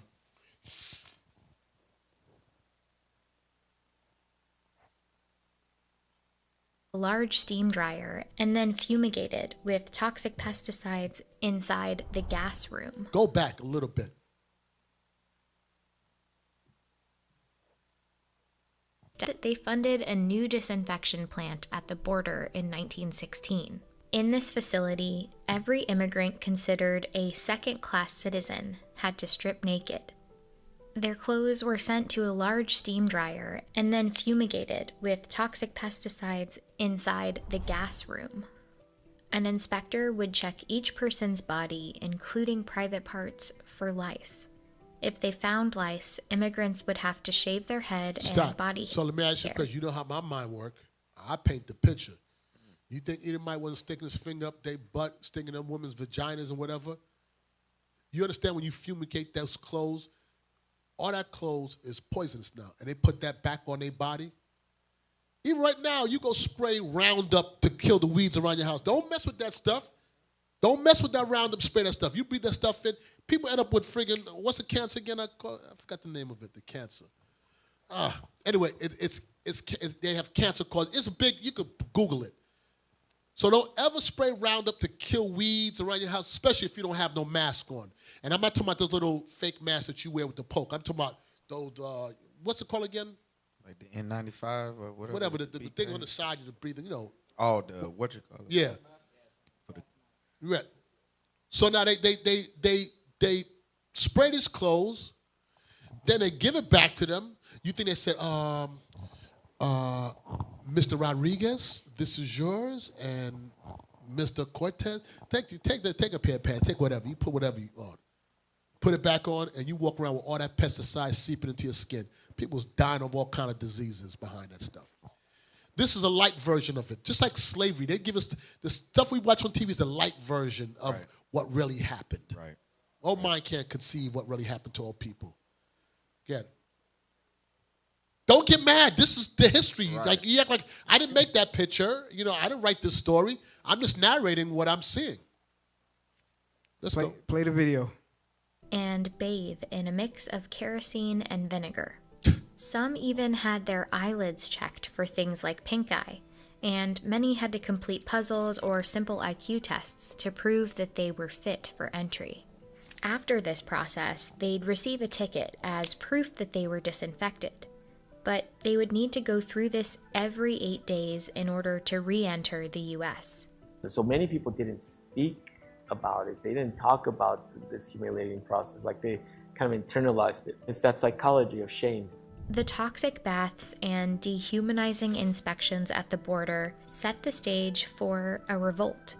A large steam dryer and then fumigated with toxic pesticides inside the gas room. Go back a little bit. They funded a new disinfection plant at the border in 1916. In this facility, every immigrant considered a second-class citizen had to strip naked. Their clothes were sent to a large steam dryer and then fumigated with toxic pesticides inside the gas room. An inspector would check each person's body, including private parts, for lice. If they found lice, immigrants would have to shave their head and body hair. So let me ask you, because you know how my mind works. I paint the picture. You think anybody wasn't sticking his finger up their butt, sticking them women's vaginas and whatever? You understand when you fumigate those clothes, all that clothes is poisonous now, and they put that back on their body. Even right now, you go spray Roundup to kill the weeds around your house. Don't mess with that stuff. Don't mess with that Roundup, spray that stuff. You breathe that stuff in, people end up with friggin', what's the cancer again? I forgot the name of it, the cancer. Anyway, they have cancer cause. It's a big, you could Google it. So don't ever spray Roundup to kill weeds around your house, especially if you don't have no mask on. And I'm not talking about those little fake masks that you wear with the poke. I'm talking about those, what's it called again? Like the N95 or whatever. Whatever, the thing on the side you're breathing, Oh, what you call it? Yeah. Right. So now they spray his clothes, then they give it back to them. You think they said, Mr. Rodriguez, this is yours, and Mr. Cortez, take a pair of pants, take whatever, you put whatever you on. Put it back on, and you walk around with all that pesticide seeping into your skin. People's dying of all kind of diseases behind that stuff. This is a light version of it. Just like slavery, they give us the stuff we watch on TV is the light version of what really happened. Right. All mind can't conceive what really happened to all people. Get it? Don't get mad. This is the history. Right. Like you act like I didn't make that picture. I didn't write this story. I'm just narrating what I'm seeing. Let's go. Play the video. And bathe in a mix of kerosene and vinegar. Some even had their eyelids checked for things like pink eye, and many had to complete puzzles or simple IQ tests to prove that they were fit for entry. After this process, they'd receive a ticket as proof that they were disinfected, but they would need to go through this every 8 days in order to re-enter the U.S. So many people didn't speak about it. They didn't talk about this humiliating process, like they kind of internalized it. It's that psychology of shame. The toxic baths and dehumanizing inspections at the border set the stage for a revolt.